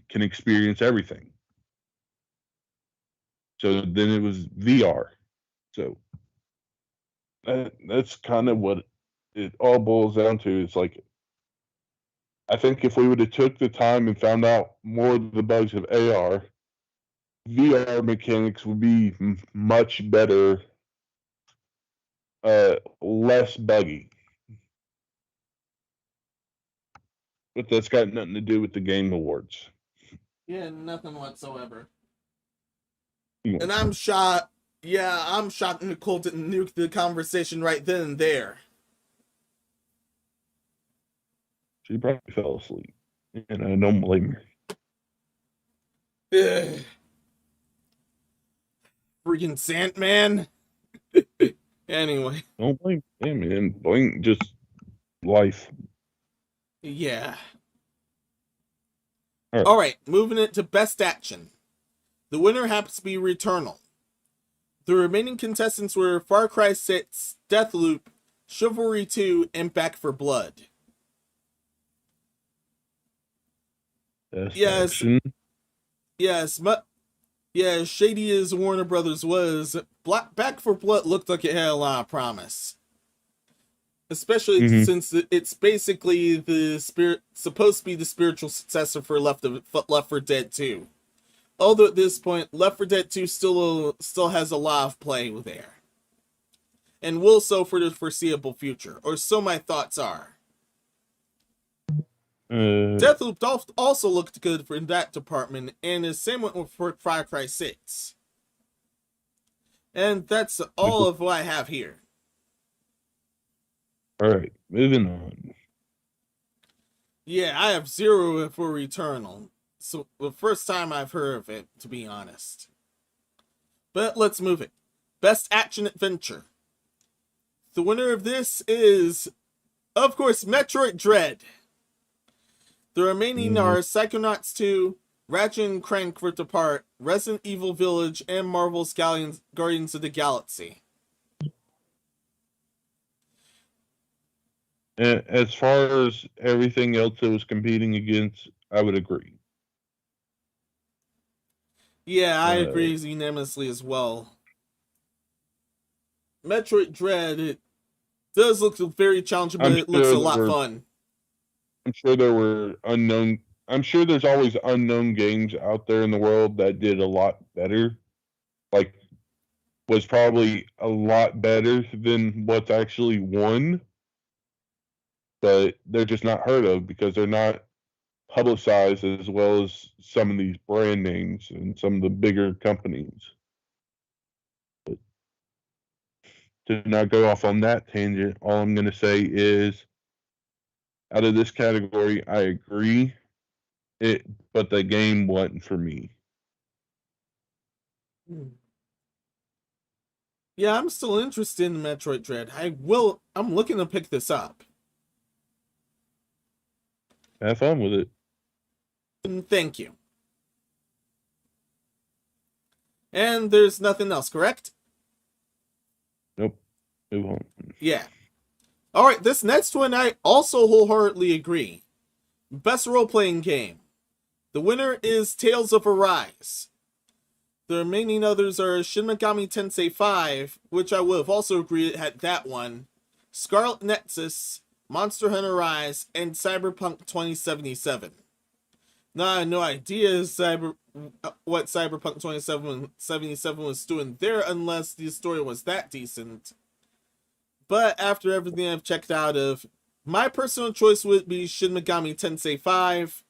can experience everything? So then it was VR. So that's kind of what it all boils down to. It's like I think if we would have took the time and found out more of the bugs of AR, VR mechanics would be much better, less buggy. but that's got nothing to do with the Game Awards. Yeah, nothing whatsoever. Yeah. And I'm shocked. Yeah, I'm shocked Nicole didn't nuke the conversation right then and there. She probably fell asleep, and I don't blame her. Ugh. Freaking Sandman. Anyway, Don't blame him, man. Blame just life. yeah. All right. Alright, moving it to Best Action. The winner happens to be Returnal. The remaining contestants were Far Cry 6, Deathloop, Chivalry 2, and Back 4 Blood. Best Yes. action. Yes, shady as Warner Brothers was, Back 4 Blood looked like it had a lot of promise. Especially since it's basically supposed to be the spiritual successor for Left 4 Dead 2. Although at this point, Left 4 Dead 2 still has a lot of play there. And will so for the foreseeable future, or so my thoughts are. Deathloop also looked good in that department, and the same went for Far Cry 6. And that's all of what I have here. All right, moving on. Yeah, I have 0 for Returnal. So the first time I've heard of it, to be honest. But let's move it. Best Action Adventure. The winner of this is, of course, Metroid Dread. The remaining are Psychonauts 2, Ratchet and Clank Rift Apart, Resident Evil Village, and Marvel's Guardians of the Galaxy. As far as everything else it was competing against, I would agree. Yeah, I agree unanimously as well. Metroid Dread, it does look very challenging, but it looks a lot fun. I'm sure there were unknown. I'm sure there's always unknown games out there in the world that did a lot better. Like, was probably a lot better than what's actually won. But they're just not heard of because they're not publicized as well as some of these brand names and some of the bigger companies. But to not go off on that tangent, all I'm going to say is, out of this category, I agree, but the game wasn't for me. Yeah, I'm still interested in Metroid Dread. I'm looking to pick this up. Have fun with it. Thank you. And there's nothing else, correct? Nope. Move on. Yeah. Alright, this next one I also wholeheartedly agree. Best role-playing game. The winner is Tales of Arise. The remaining others are Shin Megami Tensei 5, which I would have also agreed had that one, Scarlet Nexus, Monster Hunter Rise, and Cyberpunk 2077. Now I have no idea what Cyberpunk 2077 was doing there unless the story was that decent. But after everything I've checked out of, my personal choice would be Shin Megami Tensei 5,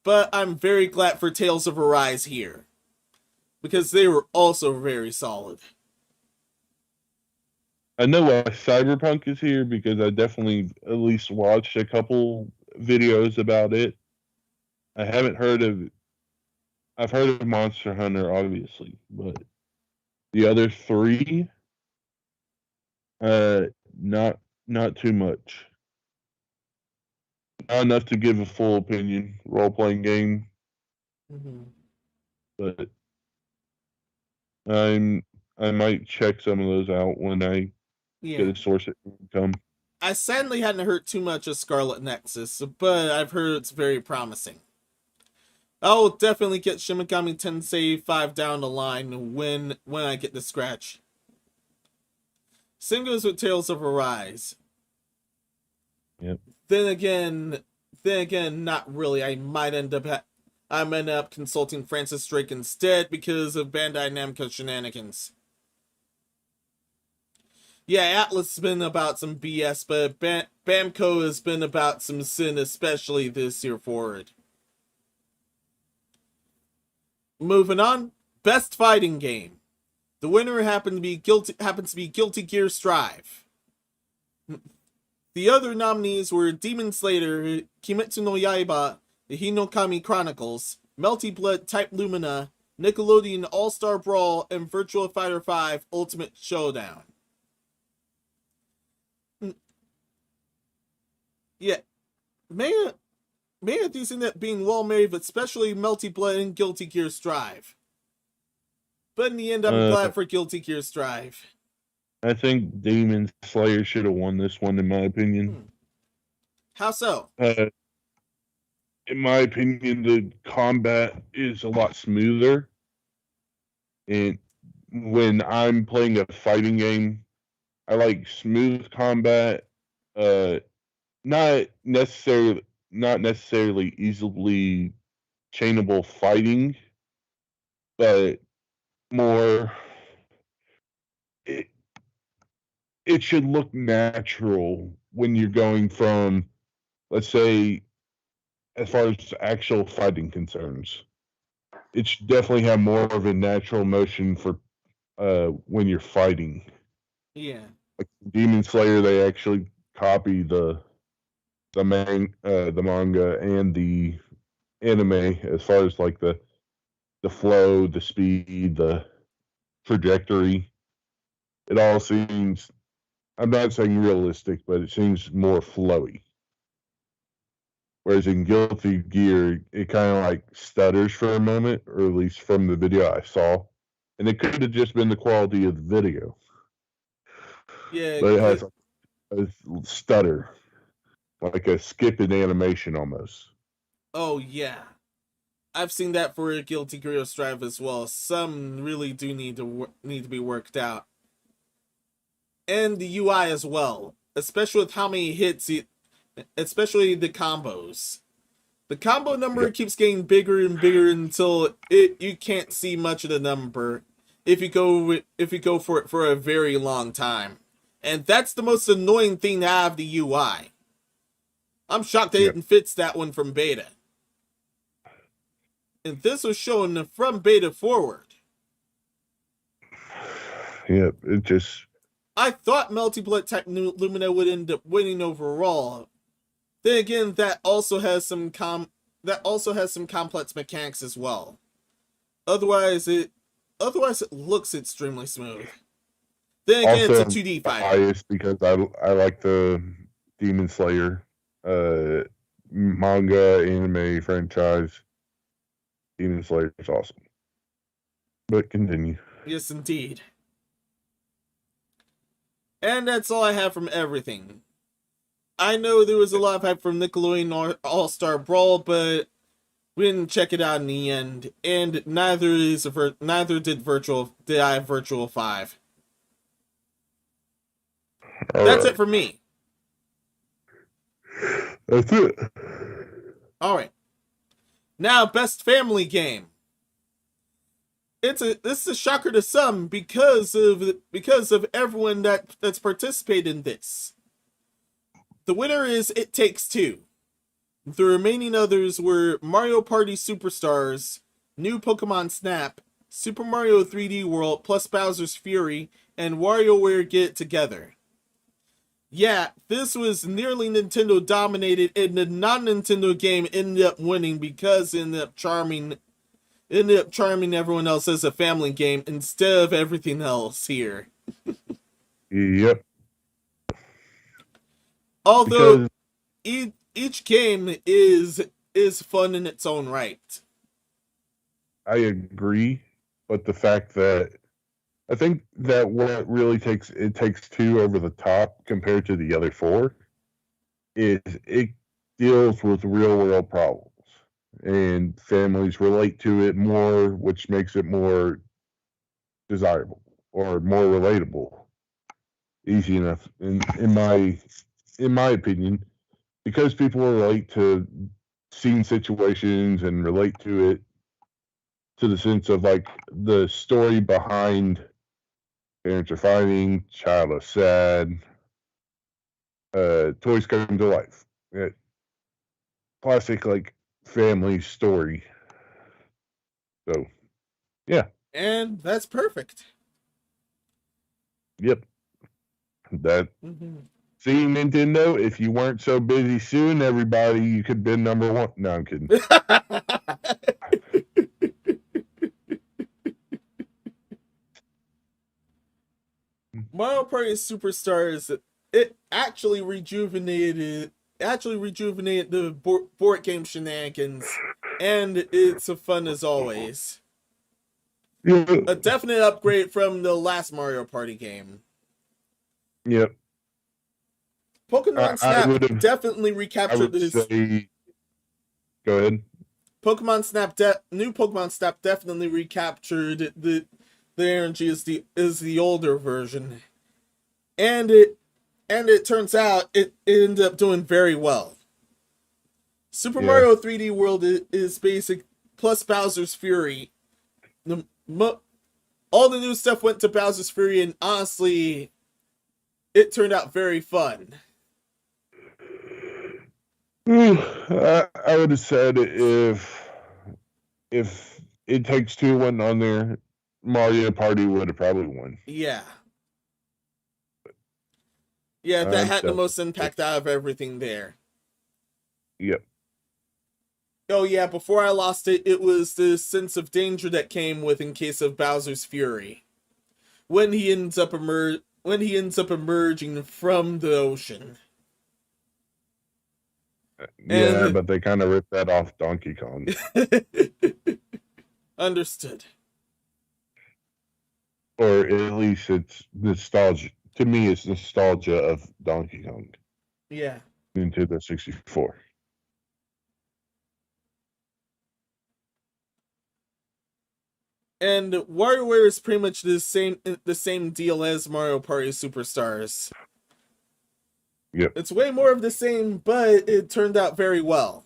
but I'm very glad for Tales of Arise here, because they were also very solid. I know why Cyberpunk is here because I definitely at least watched a couple videos about it. I haven't heard of. I've heard of Monster Hunter, obviously, but the other three, not too much. Not enough to give a full opinion. Role playing game, but I might check some of those out when I get a source of income. I sadly hadn't heard too much of Scarlet Nexus, but I've heard it's very promising. I'll definitely get Shin Megami Tensei 5 down the line when I get the scratch. Same goes with Tales of Arise. Yep. Then again, not really. I might end up consulting Francis Drake instead because of Bandai Namco shenanigans. Yeah, Atlas has been about some BS, but Bamco has been about some sin, especially this year forward. Moving on, best fighting game. The winner happens to be Guilty Gear Strive. The other nominees were Demon Slayer, Kimetsu no Yaiba, The Hinokami Chronicles, Melty Blood Type Lumina, Nickelodeon All-Star Brawl, and Virtua Fighter 5 Ultimate Showdown. Yeah, many of these end up being well made, but especially Melty Blood and Guilty Gear Strive. But in the end, I'm glad for Guilty Gear Strive. I think Demon Slayer should have won this one, in my opinion. How so? In my opinion, the combat is a lot smoother. And when I'm playing a fighting game, I like smooth combat. Not necessarily easily chainable fighting, but more. It should look natural when you're going from, let's say, as far as actual fighting concerns. It should definitely have more of a natural motion for when you're fighting. Yeah. Like Demon Slayer, they actually copy the manga and the anime as far as like the flow, the speed, the trajectory. It all seems, I'm not saying realistic, but it seems more flowy. Whereas in Guilty Gear, it kind of like stutters for a moment, or at least from the video I saw. And it could have just been the quality of the video. Yeah. But it has a stutter, like a skip in animation almost. Oh, yeah. I've seen that for Guilty Gear Strive as well. Some really do need to be worked out. And the UI as well, especially with how many hits, especially the combos. The combo number keeps getting bigger and bigger until you can't see much of the number if you go for it for a very long time. And that's the most annoying thing to have the UI. I'm shocked they didn't fix that one from beta. And this was shown from beta forward. Yep, it just... I thought Melty Blood Type Lumina would end up winning overall. Then again, that also has some complex mechanics as well. Otherwise it looks extremely smooth. Then again, also, it's a 2D fighter. Biased because I like the Demon Slayer manga anime franchise. Demon Slayer is awesome. But continue. Yes, indeed. And that's all I have from everything. I know there was a lot of hype from Nickelodeon All-Star Brawl, but we didn't check it out in the end. And neither did I have Virtual 5. That's it for me. That's it. Alright. Now, best family game. This is a shocker to some because of everyone that's participated in this. The winner is It Takes Two. The remaining others were Mario Party Superstars, New Pokemon Snap, Super Mario 3D World plus Bowser's Fury, and WarioWare Get It Together. Yeah, this was nearly Nintendo dominated, and the non-Nintendo game ended up winning because it ended up charming everyone else as a family game instead of everything else here. Yep. Although each game is fun in its own right. I agree, but the fact that I think that what really takes two over the top compared to the other four is it deals with real world problems. And families relate to it more, which makes it more desirable or more relatable. Easy enough, in my opinion, because people relate to scene situations and relate to it to the sense of like the story behind parents are fighting, child is sad, toys come to life. Classic like family story. So, yeah, And that's perfect. yep. That Mhm. see Nintendo. If you weren't so busy suing everybody, you could have been number one. No, I'm kidding. Mario Party Superstars, it actually rejuvenated the board game shenanigans, and it's a fun as always. Yeah, A definite upgrade from the last Mario Party game. yep. Pokemon I Snap would have. definitely I recaptured would this. say. Go ahead. New Pokemon Snap definitely recaptured the energy is the older version, and it turns out it ended up doing very well. Super Yeah. Mario 3D World is basic plus Bowser's Fury. All the new stuff went to Bowser's Fury, and honestly, it turned out very fun. I would have said if It Takes Two wasn't on there, Mario Party would have probably won. Yeah. Yeah, that had the Definitely. most impact out of everything there. Yep. Oh yeah, before I lost it, it was the sense of danger that came with in case of Bowser's Fury. When he ends up emerging from the ocean. Yeah, And but they kind of ripped that off Donkey Kong. understood. Or at least it's nostalgia. To me, it's nostalgia of Donkey Kong. Yeah. Nintendo 64. And WarioWare is pretty much the same deal as Mario Party Superstars. Yep. It's way more of the same, but it turned out very well.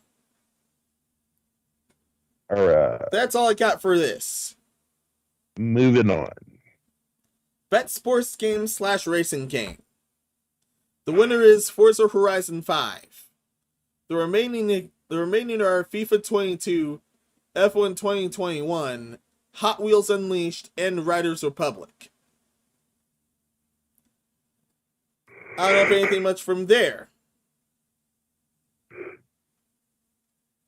All right. That's all I got for this. Moving on. Bet sports game / racing game. The winner is Forza Horizon 5. The remaining are FIFA 22, F1 2021, Hot Wheels Unleashed, and Riders Republic. I don't have anything much from there.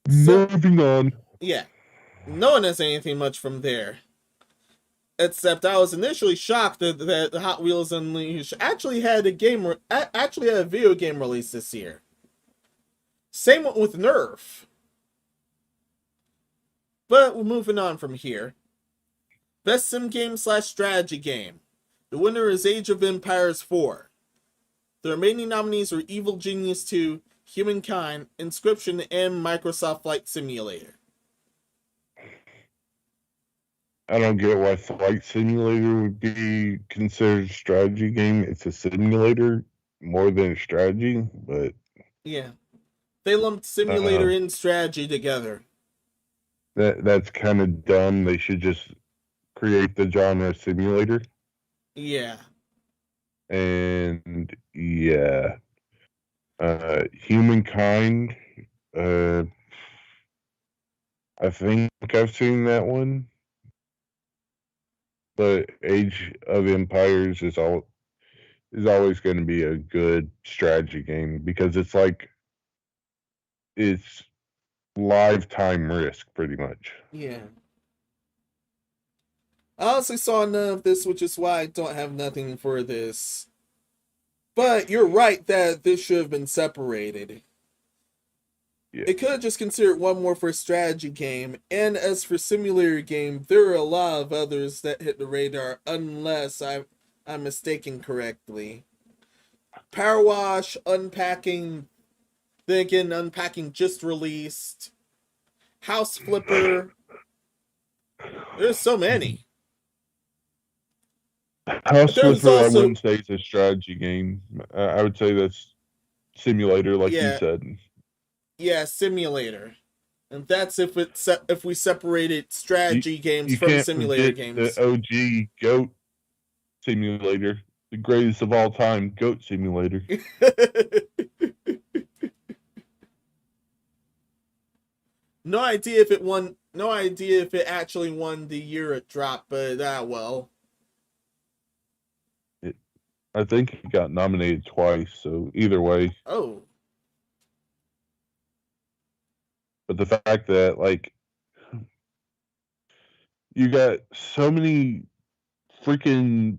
Moving on. Yeah, no one has anything much from there. Except I was initially shocked that Hot Wheels Unleashed actually had a video game release this year. Same with Nerf. But we're moving on from here. Best sim game / strategy game. The winner is Age of Empires 4. The remaining nominees are Evil Genius 2, Humankind, Inscription, and Microsoft Flight Simulator. I don't get why Flight Simulator would be considered a strategy game. It's a simulator more than a strategy, but Yeah. They lumped simulator and strategy together. that's kind of dumb. They should just create the genre simulator. Yeah. And yeah. Humankind. I think I've seen that one. But Age of Empires is always going to be a good strategy game because it's lifetime risk pretty much. Yeah. I honestly saw none of this, which is why I don't have nothing for this. But you're right that this should have been separated. Yeah. It could have just considered one more for a strategy game, and as for simulator game, there are a lot of others that hit the radar, unless I'm mistaken correctly. Power Wash, Unpacking, then again, Unpacking just released. House Flipper. There's so many. House There's Flipper, I also- wouldn't say it's a strategy game. I would say that's simulator, like Yeah. you said. Yeah, simulator. And that's if we separated strategy games You from can't simulator forget games. the OG GOAT simulator, the greatest of all time, Goat Simulator. No idea if it won. No idea if it actually won the year it dropped, but well. I think it got nominated twice, so either way. Oh. But the fact that, like, you got so many freaking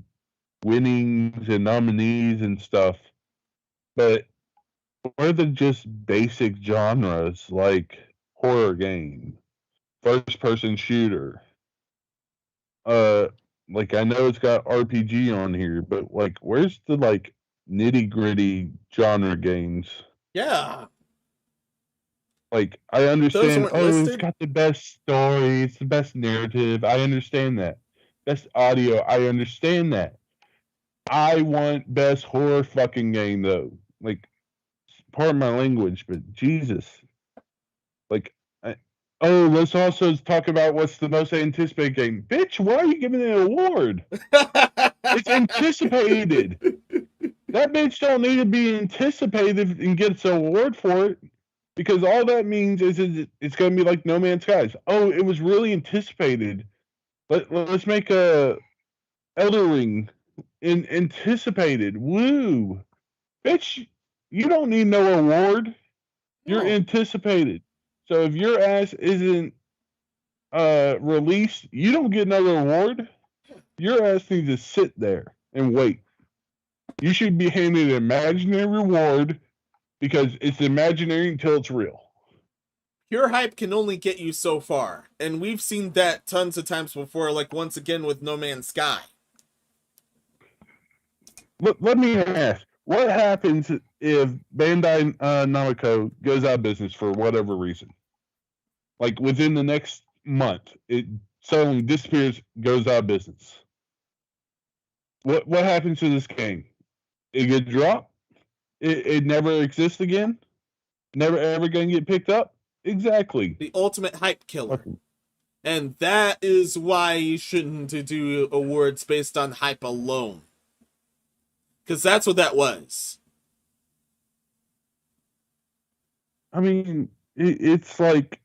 winnings and nominees and stuff, but what are the just basic genres like horror game, first person shooter? Like, I know it's got RPG on here, but like, where's the like nitty gritty genre games? Yeah. Like, I Those understand, weren't oh, it's listed? got the best story, it's the best narrative. I understand that. Best audio, I understand that. I want best horror fucking game though. Like, pardon my language, but Jesus. Like, oh, let's also talk about what's the most anticipated game. Bitch, why are you giving it an award? It's anticipated. That bitch don't need to be anticipated and gets an award for it. Because all that means is it's going to be like No Man's Skies. Oh, it was really anticipated. Let's make a Elder Ring anticipated. Woo. Bitch, you don't need no award. You're No. anticipated. So if your ass isn't released, you don't get another award. Your ass needs to sit there and wait. You should be handed an imaginary reward because it's imaginary until it's real. Pure hype can only get you so far, and we've seen that tons of times before, like once again with No Man's Sky. Let me ask, what happens if Bandai Namco goes out of business for whatever reason? Like within the next month, it suddenly disappears, goes out of business. What happens to this game? It gets dropped? It never exists again? Never ever gonna get picked up? Exactly. The ultimate hype killer. Okay. And that is why you shouldn't do awards based on hype alone. Because that's what that was. I mean, it's like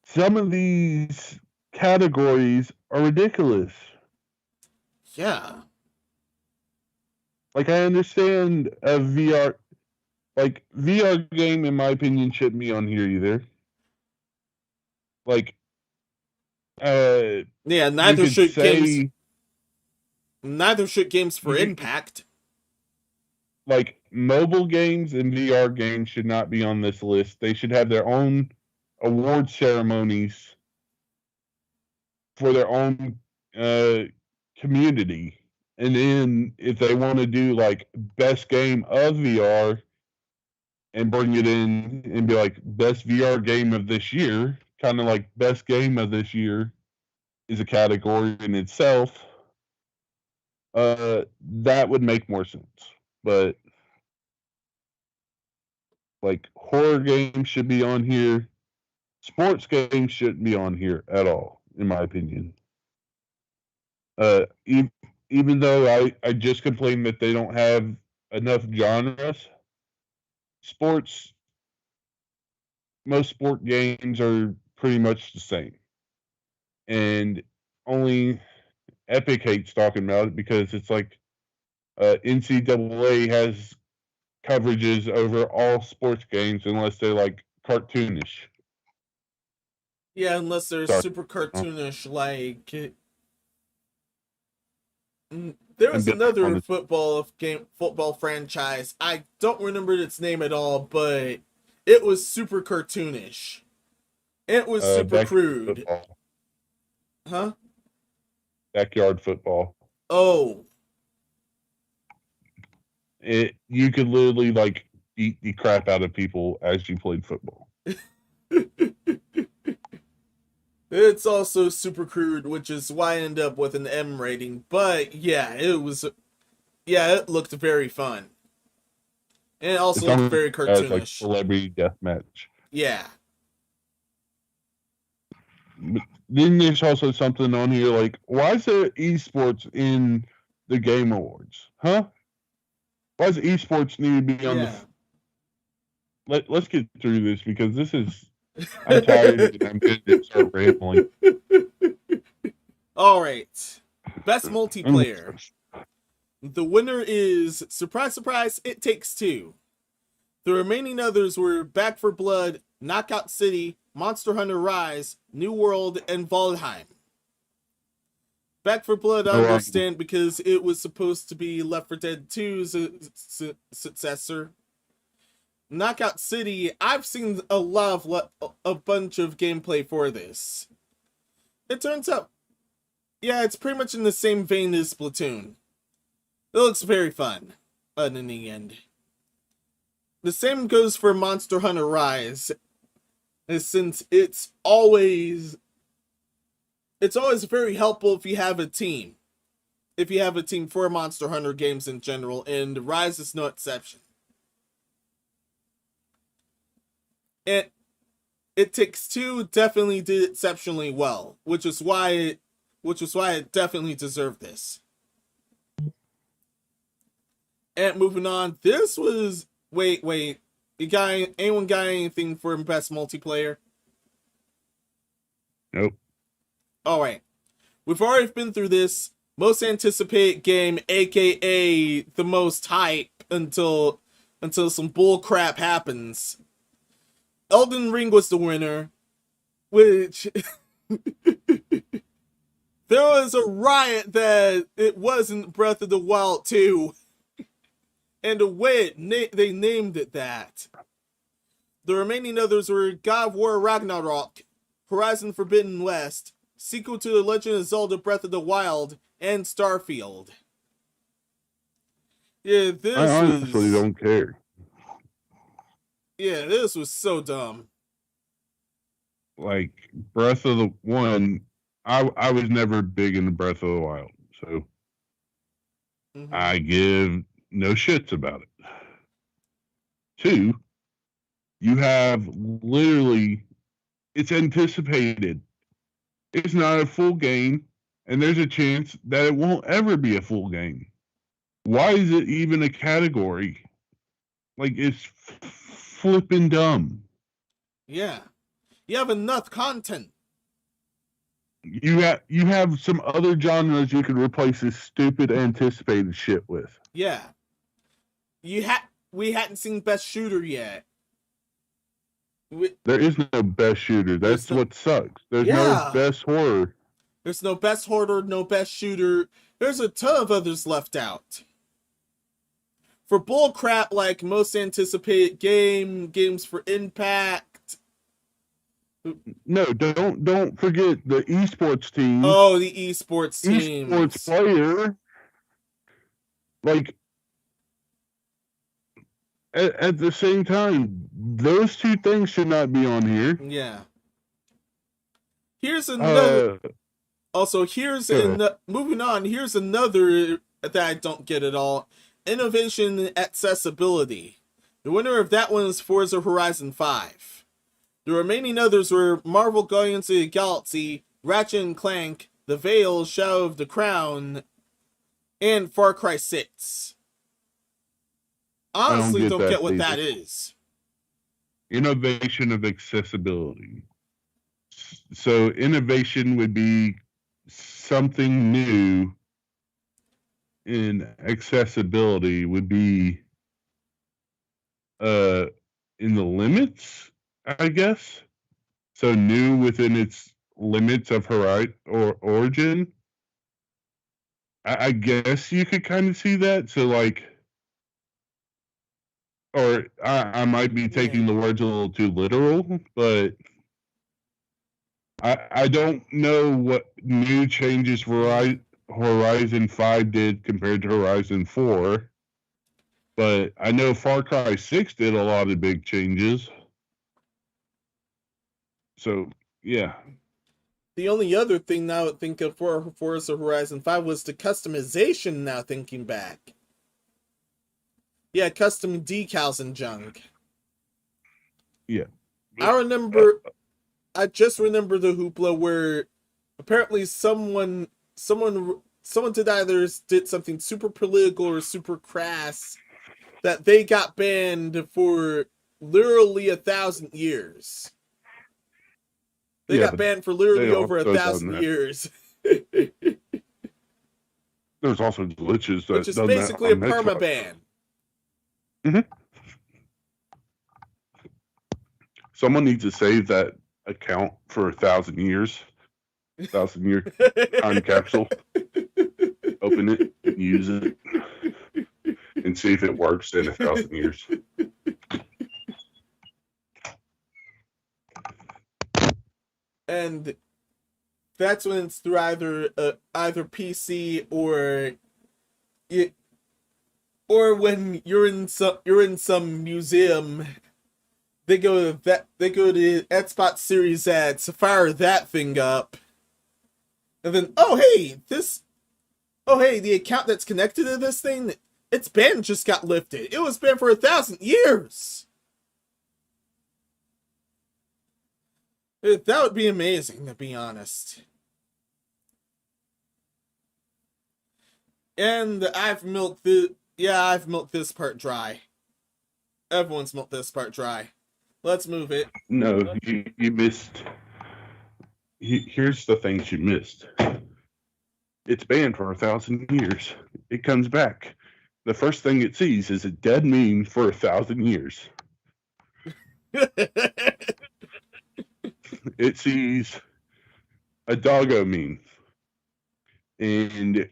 some of these categories are ridiculous. Yeah. Like, I understand a VR, like, VR game, in my opinion, shouldn't be on here either. Like, yeah, neither should say, games for Impact. Like, mobile games and VR games should not be on this list. They should have their own award ceremonies for their own community. And then if they want to do like best game of VR and bring it in and be like best VR game of this year, kind of like best game of this year is a category in itself, that would make more sense. But like horror games should be on here. Sports games shouldn't be on here at all, in my opinion. Even though I just complained that they don't have enough genres, most sport games are pretty much the same. And only Epic hates talking about it because it's like NCAA has coverages over all sports games unless they're like cartoonish. Yeah, unless they're super cartoonish, like there was another football franchise. I don't remember its name at all, but it was super cartoonish. It was super crude. Football. Huh? Backyard football. Oh. You could literally like beat the crap out of people as you played football. It's also super crude, which is why I end up with an M rating. But yeah, it looked very fun. And it also looked very cartoonish. Like celebrity deathmatch. Yeah. But then there's also something on here like, why is there esports in the Game Awards? Huh? Why does esports need to be on Yeah. Let's get through this because this is. I'm tired and I'm going to start rambling. All right. Best multiplayer. The winner is, surprise, surprise, It Takes Two. The remaining others were Back for Blood, Knockout City, Monster Hunter Rise, New World, and Valheim. Back for Blood, I understand because it was supposed to be Left 4 Dead 2's successor. Knockout City, I've seen a bunch of gameplay for this. It turns out, yeah, it's pretty much in the same vein as Splatoon. It looks very fun, in the end. The same goes for Monster Hunter Rise, since it's always very helpful if you have a team. If you have a team for Monster Hunter games in general, and Rise is no exception. It Takes Two definitely did exceptionally well, which is why it definitely deserved this. And moving on, this was wait. Anyone got anything for best multiplayer? Nope. All right. We've already been through this. Most anticipated game, aka the most hype until some bull crap happens. Elden Ring was the winner, which there was a riot that it wasn't Breath of the Wild 2. And the way they named it that. The remaining others were God of War Ragnarok, Horizon Forbidden West, sequel to The Legend of Zelda Breath of the Wild, and Starfield. Yeah, I honestly don't care. Yeah, this was so dumb. Like Breath of the One, I was never big into Breath of the Wild, so I give no shits about it. Two, you have literally, it's anticipated. It's not a full game, and there's a chance that it won't ever be a full game. Why is it even a category? Like, it's flipping dumb. Yeah. You have enough content. You have some other genres you could replace this stupid anticipated shit with. Yeah. We hadn't seen Best Shooter yet. There is no best shooter. That's what sucks. There's no best horror. There's no best horror, no best shooter. There's a ton of others left out. For bullcrap like most anticipated games for Impact. No, don't forget the esports team. Oh, the esports team. Esports player. Like, at the same time, those two things should not be on here. Yeah. Here's another. Moving on. Here's another that I don't get at all. Innovation and accessibility. The winner of that one is Forza Horizon 5. The remaining others were Marvel Guardians of the Galaxy, Ratchet & Clank, The Veil, Shadow of the Crown, and Far Cry 6. Honestly, don't get what that is. Innovation of accessibility. So innovation would be something new, and accessibility would be in the limits, I guess. So new within its limits of origin. I guess you could kind of see that. So like, or I might be taking the words a little too literal, but I don't know what new changes Horizon 5 did compared to Horizon 4, but I know Far Cry 6 did a lot of big changes. So, yeah. The only other thing now I would think of for Forza Horizon 5 was the customization now thinking back. Yeah, custom decals and junk. Yeah. I just remember the hoopla where apparently someone someone did something super political or super crass that they got banned for literally 1,000 years. They got but banned for they literally over also done 1,000 that. years. There's also glitches Which that is done that basically a on perma Xbox. ban. Someone needs to save that account for 1,000 years. 1,000-year time capsule. Open it, use it, and see if it works in 1,000 years. And that's when it's through either PC or when you're in some museum. They go to Xbox Series X, fire that thing up, and then the account that's connected to this thing, its ban just got lifted. It was banned for 1,000 years. That would be amazing, to be honest. And I've milked this part dry. Everyone's milked this part dry. Let's move it. No, you missed. Here's the things you missed. It's banned for 1,000 years. It comes back. The first thing it sees is a dead meme for 1,000 years. It sees a doggo meme, and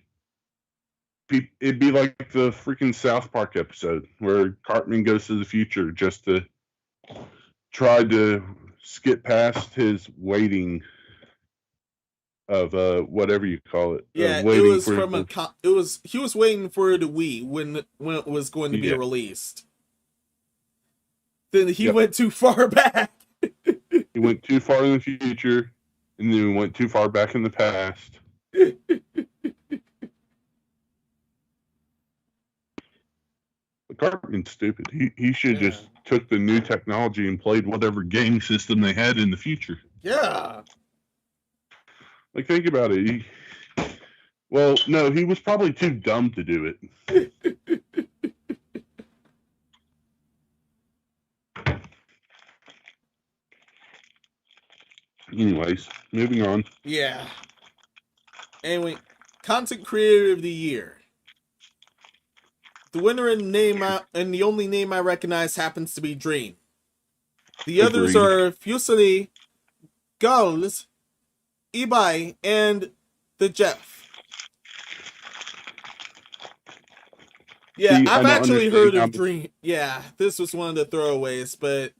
it'd be like the freaking South Park episode where Cartman goes to the future just to try to skip past his waiting of whatever you call it. Yeah, it was he was waiting for the Wii when it was going to be released. Then he went too far back. He went too far in the future, and then he went too far back in the past. Cartman's stupid. He should just took the new technology and played whatever game system they had in the future. Yeah. Like, think about it. Well, no, he was probably too dumb to do it. Anyways, moving on. Yeah. Anyway, Content Creator of the Year. The winner and the only name I recognize happens to be Dream. The others are Fuseli, Gulls, Ibai, and the Jeff. Yeah, I've actually heard of Dream. Yeah, this was one of the throwaways, but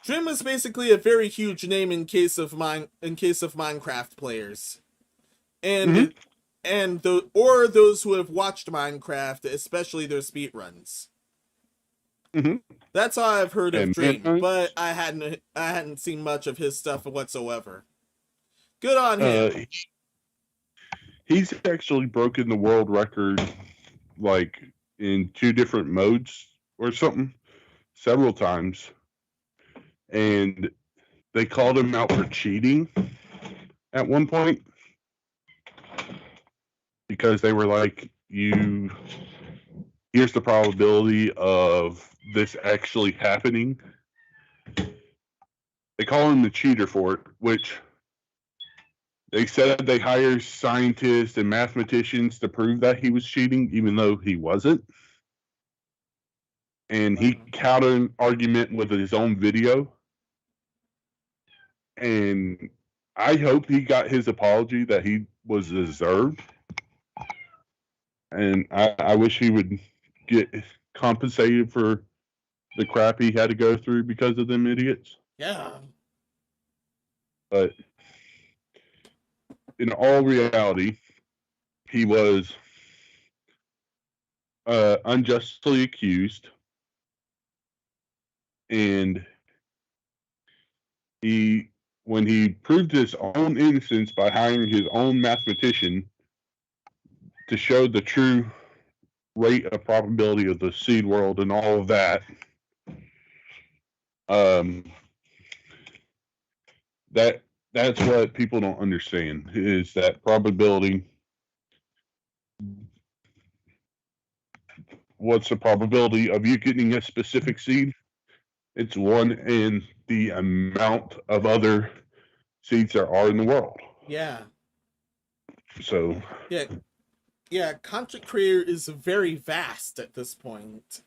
Dream is basically a very huge name in case of Minecraft players, and those who have watched Minecraft, especially their speedruns. That's how I've heard of Dream, but I hadn't seen much of his stuff whatsoever. Good on him. He's actually broken the world record, like, in 2 different modes or something, several times. And they called him out for cheating at one point, because they were like, here's the probability of this actually happening. They call him the cheater for it, which they said they hired scientists and mathematicians to prove that he was cheating, even though he wasn't. And he countered an argument with his own video. And I hope he got his apology that he was deserved. And I wish he would get compensated for the crap he had to go through because of them idiots. Yeah. But in all reality, he was unjustly accused, and when he proved his own innocence by hiring his own mathematician to show the true rate of probability of the seed world and all of that, that's what people don't understand, is that probability what's the probability of you getting a specific seed? It's 1 in the amount of other seeds there are in the world. Yeah. So Yeah, content creator is very vast at this point.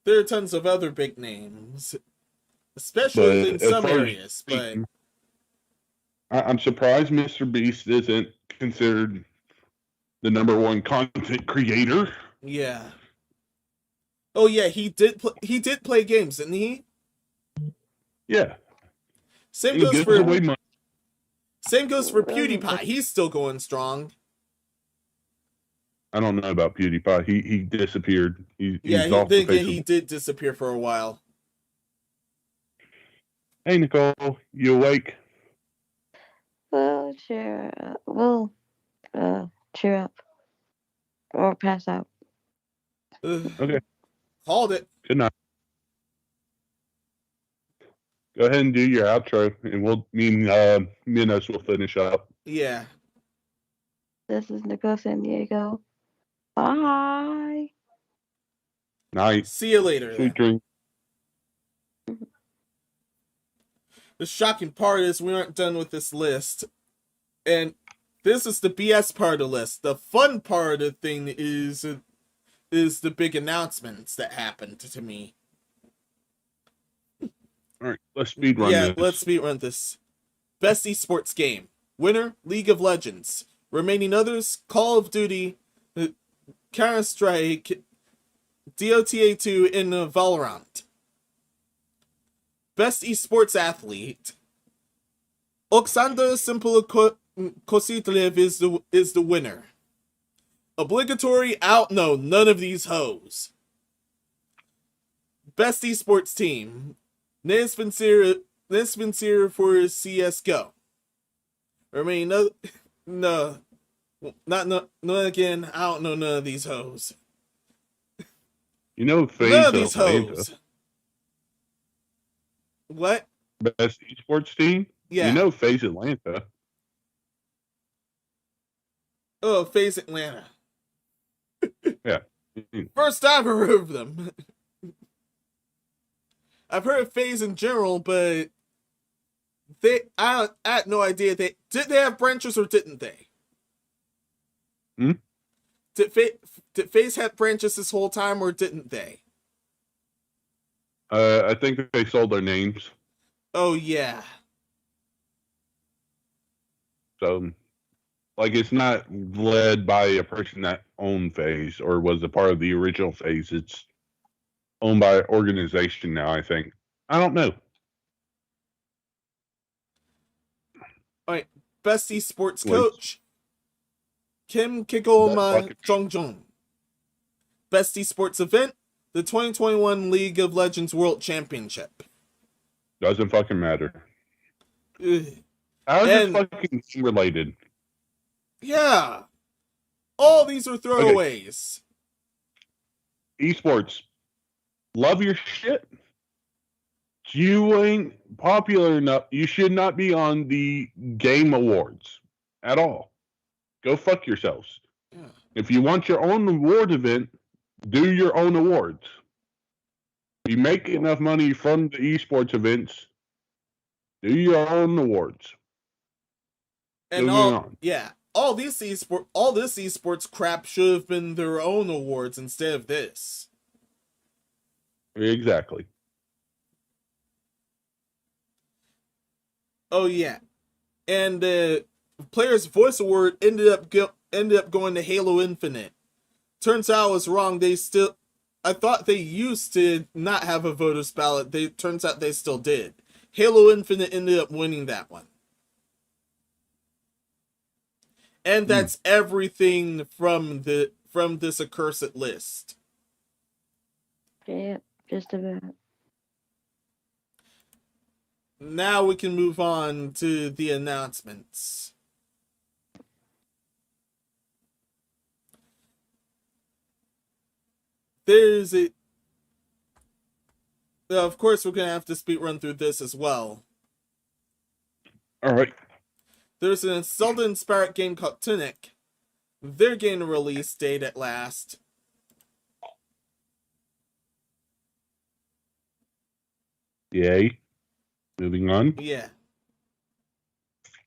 There are tons of other big names, especially but in as some far as areas, but I'm surprised Mr. Beast isn't considered the #1 content creator. yeah. Oh yeah, he did play games, didn't he? Yeah, Same he goes gives for away money. PewDiePie. He's still going strong. I don't know about PewDiePie. He disappeared. He's off Then the again, face he of. did disappear for a while. Hey Nicole, you awake? Well, cheer up. Well, cheer up. Or pass out. Ugh, Okay, called it. good night. Go ahead and do your outro, and me and us will finish up. Yeah. This is Nicole San Diego. Bye. Night, See you later sweet then. dreams. The shocking part is we aren't done with this list. And this is the BS part of the list. The fun part of the thing is the big announcements that happened to me. All right, let's speed run Yeah, this. let's speedrun this. Best esports game. Winner, League of Legends. Remaining others, Call of Duty, Counter-Strike, Dota 2, and Valorant. Best esports athlete. Oksandr Kositlev is the winner. Obligatory out, no, none of these hoes. Best esports team. Nesvincir for CSGO. Remaining no, again. I don't know none of these hoes. You know, None FaZe of these Atlanta, hoes. What? best esports team. Yeah. You know, FaZe Atlanta. Oh, FaZe Atlanta. Yeah. First I've heard of them. I've heard of FaZe in general, but I had no idea did they have branches or didn't they? Hmm? Did FaZe have branches this whole time or didn't they? I think they sold their names. Oh yeah. So, like, it's not led by a person that owned FaZe or was a part of the original FaZe. It's owned by an organization now, I think. I don't know. Alright. Best esports Wait. coach. Kim Kigoma fucking- Jongjong. Best esports event. The 2021 League of Legends World Championship. Doesn't fucking matter. Ugh. How is And- it fucking related? Yeah. All these are throwaways. Esports. Love your shit. You ain't popular enough. You should not be on the game awards at all. Go fuck yourselves. Yeah. If you want your own award event, do your own awards. You make enough money from the esports events, do your own awards. And Moving on. all this esports crap should have been their own awards instead of this. Exactly. Oh yeah, and the Player's Voice Award ended up going to Halo Infinite. Turns out I was wrong. I thought they used to not have a voters ballot. Turns out they still did. Halo Infinite ended up winning that one. And that's everything from this accursed list. Yeah, just about. Now we can move on to the announcements. Of course, we're gonna have to speed run through this as well. All right. There's an Zelda-inspired game called Tunic. They're getting a release date at last. Yay. Moving on. Yeah.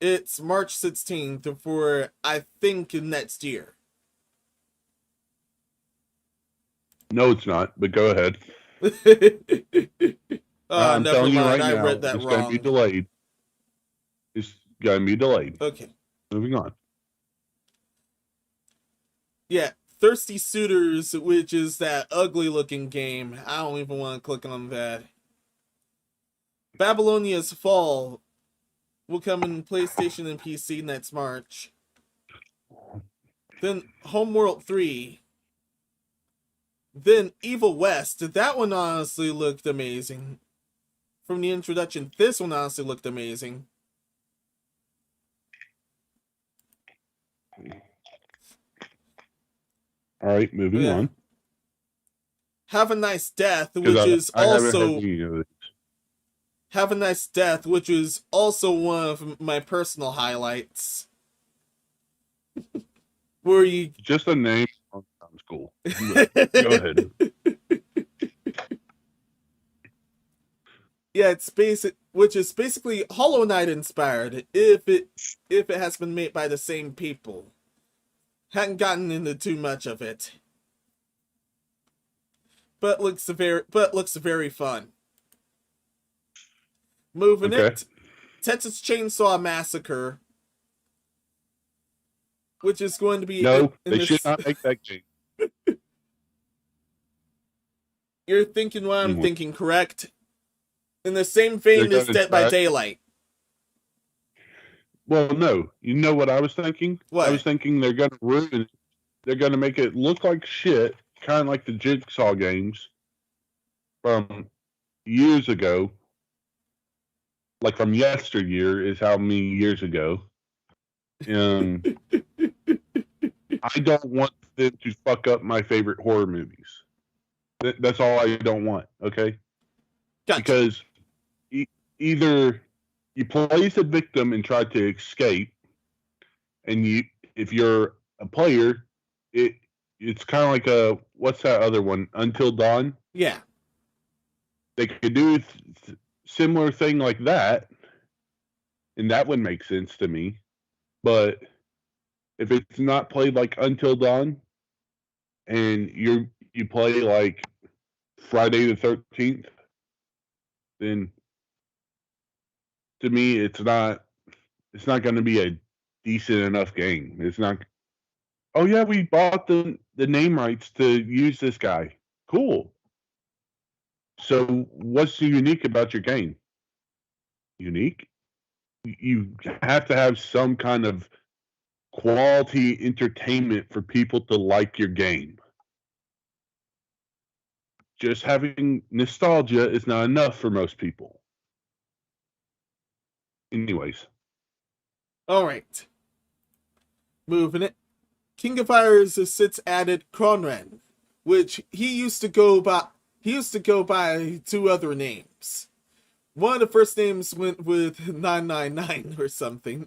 It's March 16th for, I think, next year. No, it's not, but go ahead. I'm Never telling you mind. right I now, read that it's going to be wrong. delayed. It's going to be delayed. Okay. Moving on. Yeah, Thirsty Suitors, which is that ugly looking game. I don't even want to click on that. Babylonia's Fall will come in PlayStation and PC next March. Then Homeworld 3. Then Evil West. That one honestly looked amazing. From the introduction, this one honestly looked amazing. All right, moving on. Have a Nice Death, which Because is I haven't also heard any of it. Have a Nice Death, which is also one of my personal highlights. Where you Just a name sounds cool. Go ahead. Yeah, it's which is basically Hollow Knight inspired, if it has been made by the same people. Hadn't gotten into too much of it, but looks very fun. Moving Okay. it, Texas Chainsaw Massacre, which is going to be No, in they this. should not make that game. You're thinking what I'm Mhm. thinking, correct? In the same vein They're as gonna Dead by try- Daylight. Well, no. You know what I was thinking? What? I was thinking they're going to ruin it. They're going to make it look like shit, kind of like the Jigsaw games from years ago. Like from yesteryear is how many years ago. And I don't want them to fuck up my favorite horror movies. That's all I don't want, okay? Gotcha. Because either you play as a victim and try to escape, and if you're a player, it's kind of like a, what's that other one? Until Dawn? Yeah. They could do a similar thing like that, and that would make sense to me. But if it's not played like Until Dawn, and you play like Friday the 13th, then to me it's not going to be a decent enough game. It's not. Oh yeah, we bought the name rights to use this guy. Cool. So what's unique about your game? Unique? You have to have some kind of quality entertainment for people to like your game. Just having nostalgia is not enough for most people. Anyways. All right. Moving it. King of Fires sits added Kronren, which he used to go by two other names. One of the first names went with 999 or something.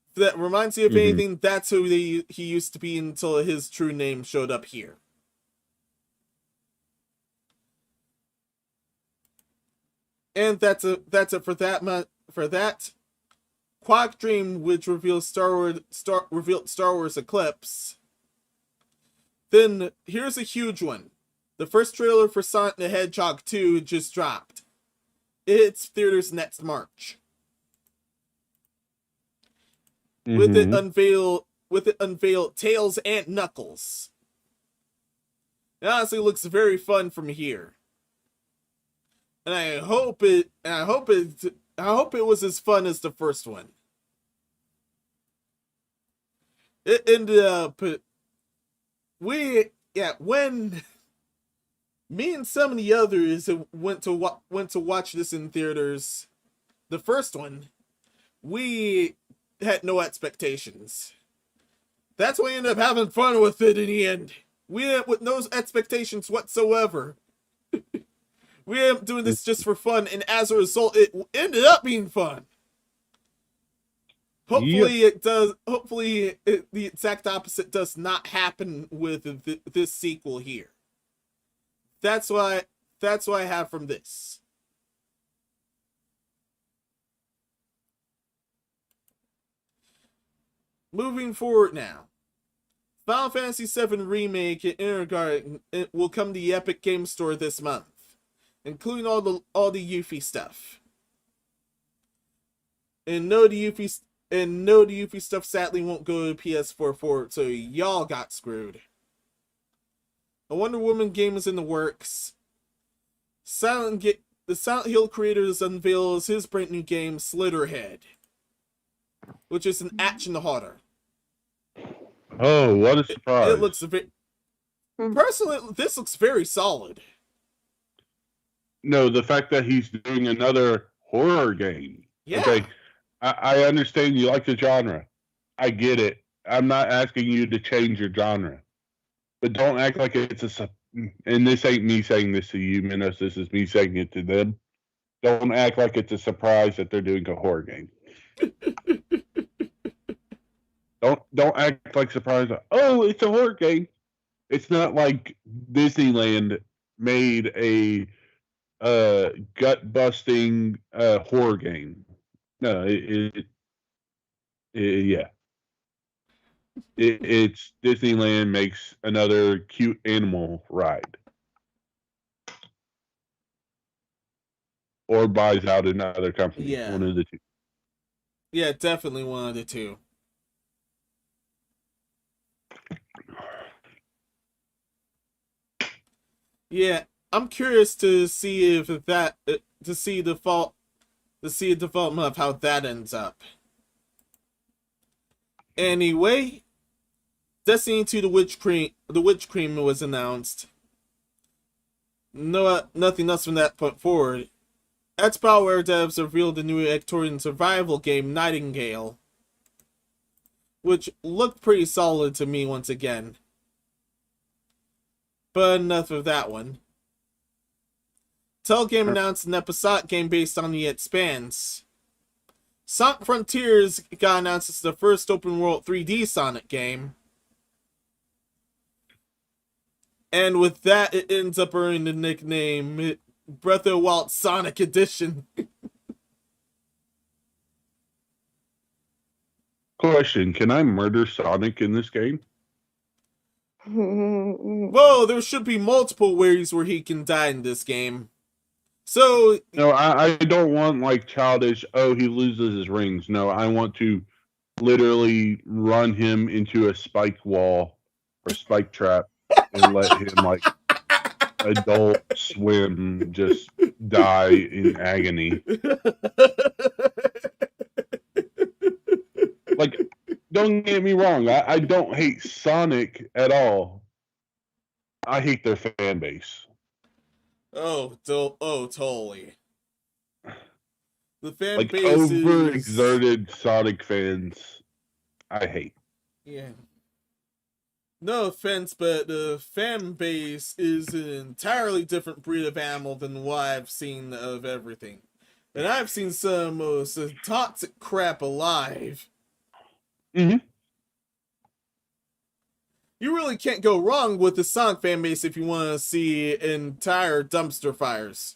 If that reminds you of anything, that's who he used to be until his true name showed up here. And that's it for that. Quack Dream, which revealed Star Wars Eclipse. Then here's a huge one. The first trailer for Sonic the Hedgehog 2 just dropped. It hits theaters next March. With it unveiled Tails and Knuckles. It honestly looks very fun from here. And I hope it was as fun as the first one. It ended up when me and some of the others went to watch this in theaters, the first one, we had no expectations. That's why we ended up having fun with it in the end. We ended up with no expectations whatsoever. We ended up doing this just for fun, and as a result, it ended up being fun. Hopefully it does. Hopefully the exact opposite does not happen with this sequel here. That's why that's what I have from this. Moving forward now. Final Fantasy VII Remake and Intergarden will come to the Epic Game Store this month, including all the Yuffie stuff. And no, the Yuffie stuff sadly won't go to PS4 forward, so y'all got screwed. A Wonder Woman game is in the works. The Silent Hill creators unveils his brand new game, Slitterhead, which is an action horror. Oh, what a surprise! It looks personally, this looks very solid. No, the fact that he's doing another horror game. Yeah. Okay, I understand you like the genre. I get it. I'm not asking you to change your genre, but don't act like it's a. And this ain't me saying this to you, Minos. This is me saying it to them. Don't act like it's a surprise that they're doing a horror game. Don't act like surprised. Oh, it's a horror game. It's not like Disneyland made a gut busting horror game. No, yeah. It's Disneyland makes another cute animal ride, or buys out another company. Yeah. One of the two. Yeah, definitely one of the two. Yeah, I'm curious to see if that to see a development of how that ends up. Anyway, Destiny 2 the Witch Cream was announced. No, nothing else from that point forward. Ex-BioWare devs revealed the new Victorian survival game, Nightingale, which looked pretty solid to me once again. But enough of that one. Telgame announced an episodic game based on The Expanse. Sonic Frontiers got announced as the first open-world 3D Sonic game. And with that, it ends up earning the nickname Breath of the Wild Sonic Edition. Question: can I murder Sonic in this game? Whoa, there should be multiple ways where he can die in this game. So... No, I don't want like childish, oh, he loses his rings. No, I want to literally run him into a spike wall or spike trap and let him like Adult Swim just die in agony. Like, don't get me wrong, I don't hate Sonic at all. I hate their fan base. Oh, totally. The fan like base overexerted Sonic fans, I hate. Yeah. No offense, but the fan base is an entirely different breed of animal than what I've seen of everything. And I've seen some of the most toxic crap alive. Mm-hmm. You really can't go wrong with the Sonic fan base if you want to see entire dumpster fires.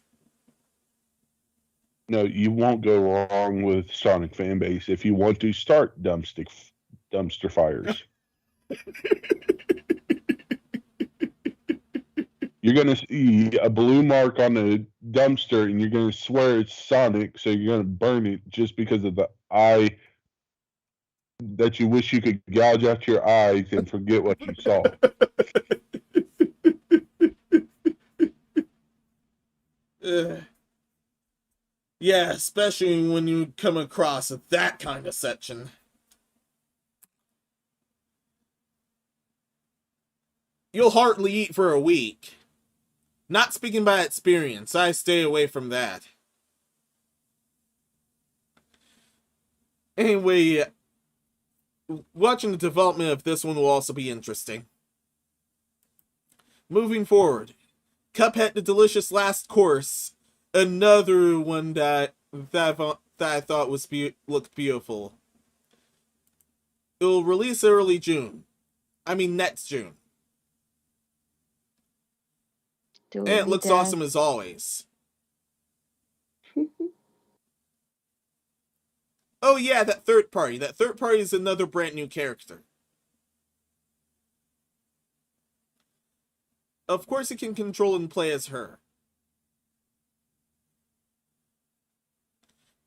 No, you won't go wrong with Sonic fan base if you want to start dumpster fires. You're going to see a blue mark on the dumpster and you're going to swear it's Sonic, so you're going to burn it just because of the eye that you wish you could gouge out your eyes and forget what you saw. Yeah, especially when you come across that kind of section. You'll hardly eat for a week. Not speaking by experience, I stay away from that. Anyway, watching the development of this one will also be interesting. Moving forward, Cuphead the Delicious Last Course, another one that I thought looked beautiful. It will release early June. I mean next June. Do And it, it me looks dad. awesome as always. Oh yeah, that third party. That third party is another brand new character. Of course, you can control and play as her.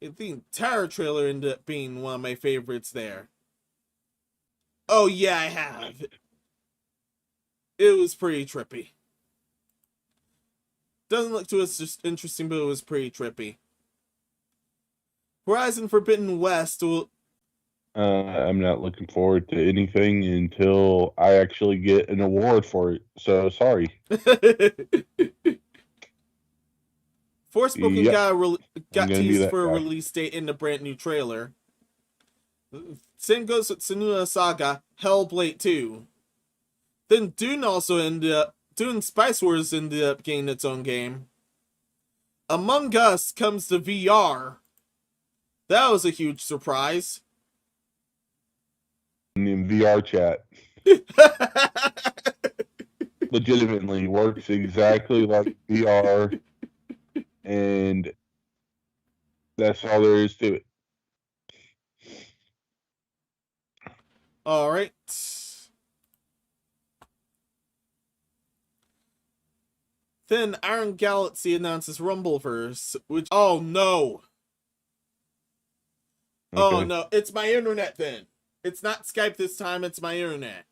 The entire trailer ended up being one of my favorites there. Oh yeah, I have. It was pretty trippy. Doesn't look too just interesting, but it was pretty trippy. Horizon Forbidden West will... I'm not looking forward to anything until I actually get an award for it. So sorry. Forspoken Yep, I'm got gonna be teased that for a guy. release date in a brand new trailer. Same goes with Senua Saga, Hellblade 2. Then Dune also ended up... Dune Spice Wars ended up getting its own game. Among Us comes to VR. That was a huge surprise. In VR chat, legitimately works exactly like VR, and that's all there is to it. Alright. Then Iron Galaxy announces Rumbleverse, which... Oh no! Okay. Oh no, it's my internet then. It's not Skype this time, it's my internet.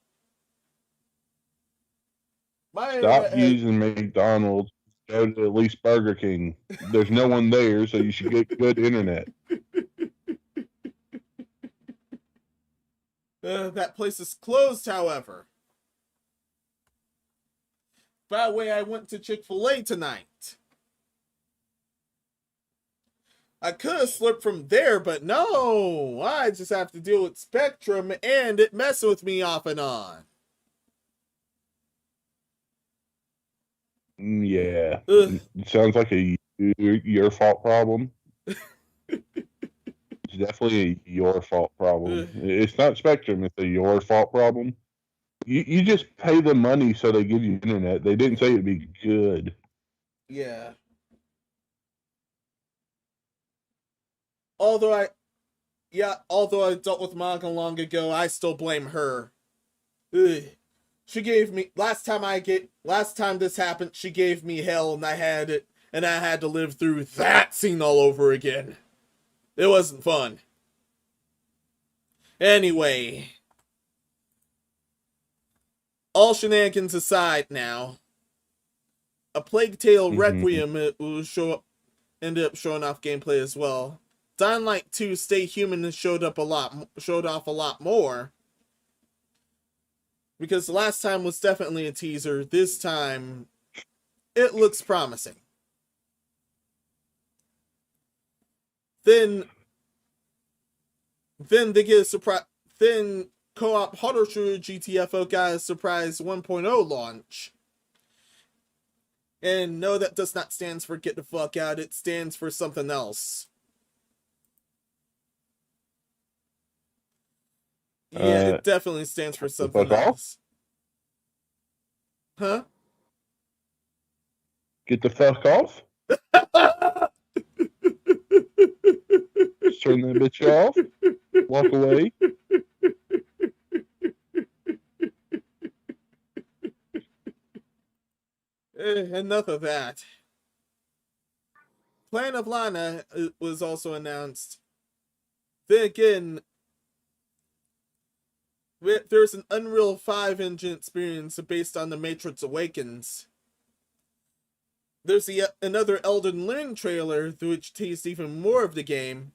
My Stop internet has... using McDonald's. Go to at least Burger King. There's no one there, so you should get good internet. That place is closed, however. By the way, I went to Chick-fil-A tonight. I could have slipped from there, but no! I just have to deal with Spectrum, and it messes with me off and on. Yeah. Ugh. It sounds like your fault problem. It's definitely a your fault problem. Ugh. It's not Spectrum, it's a your fault problem. You just pay them money so they give you internet. They didn't say it'd be good. Yeah. Although I dealt with Maga long ago, I still blame her. Ugh. She gave me last time this happened, she gave me hell and I had to live through that scene all over again. It wasn't fun. Anyway, all shenanigans aside now, A Plague Tale Requiem will ended up showing off gameplay as well. Dying Light 2 Stay Human showed off a lot more. Because the last time was definitely a teaser. This time, it looks promising. Then they get a surprise. Then co-op horror shooter GTFO got a surprise 1.0 launch. And no, that does not stand for get the fuck out. It stands for something else. Yeah, it definitely stands for something else. Huh? Get the fuck off? Just turn that bitch off. Walk away. Enough of that. Plan of Lana was also announced. Then again, there's an Unreal 5 engine experience based on The Matrix Awakens. There's another Elden Ring trailer, which teased even more of the game.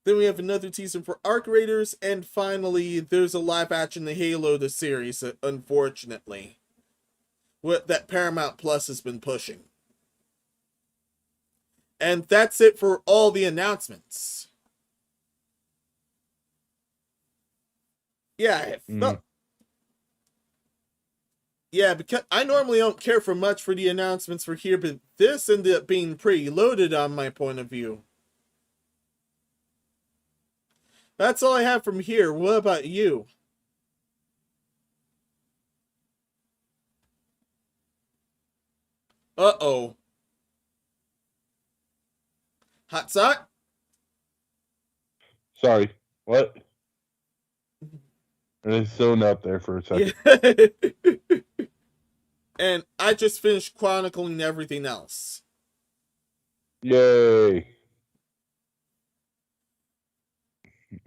Then we have another teaser for Arc Raiders, and finally, there's a live-action The Halo the series, unfortunately. That Paramount Plus has been pushing. And that's it for all the announcements. Yeah, yeah, because I normally don't care for much for the announcements for here, but this ended up being pretty loaded on my point of view. That's all I have from here. What about you? Uh-oh. Hot sock? Sorry. What? And it's zoned out there for a second. Yeah. And I just finished chronicling everything else. Yay.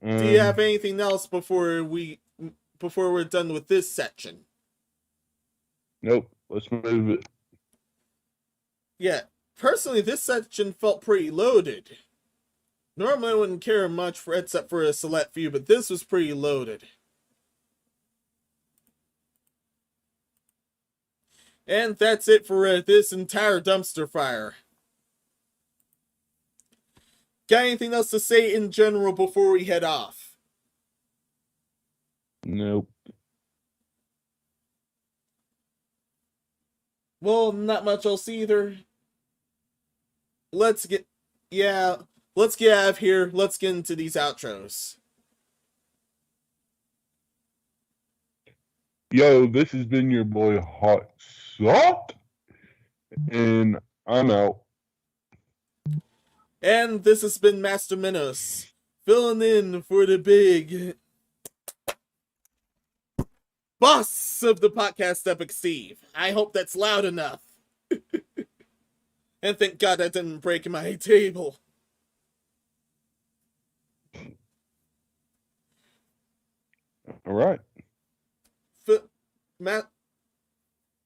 Do you have anything else before we're done with this section? Nope. Let's move it. Yeah, personally, this section felt pretty loaded. Normally, I wouldn't care much except for a select few, but this was pretty loaded. And that's it for this entire dumpster fire. Got anything else to say in general before we head off? Nope. Well, not much else either. Let's get out of here. Let's get into these outros. Yo, this has been your boy Hot Sauce, and I'm out. And this has been Master Minos, filling in for the big boss of the podcast, Epic Steve. I hope that's loud enough. And thank God I didn't break my table. All right.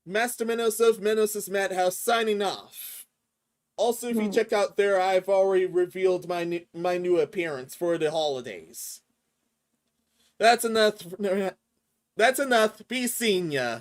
Master Minos of Minos' Madhouse signing off. Also, if you check out there, I've already revealed my new appearance for the holidays. That's enough. Be seen ya.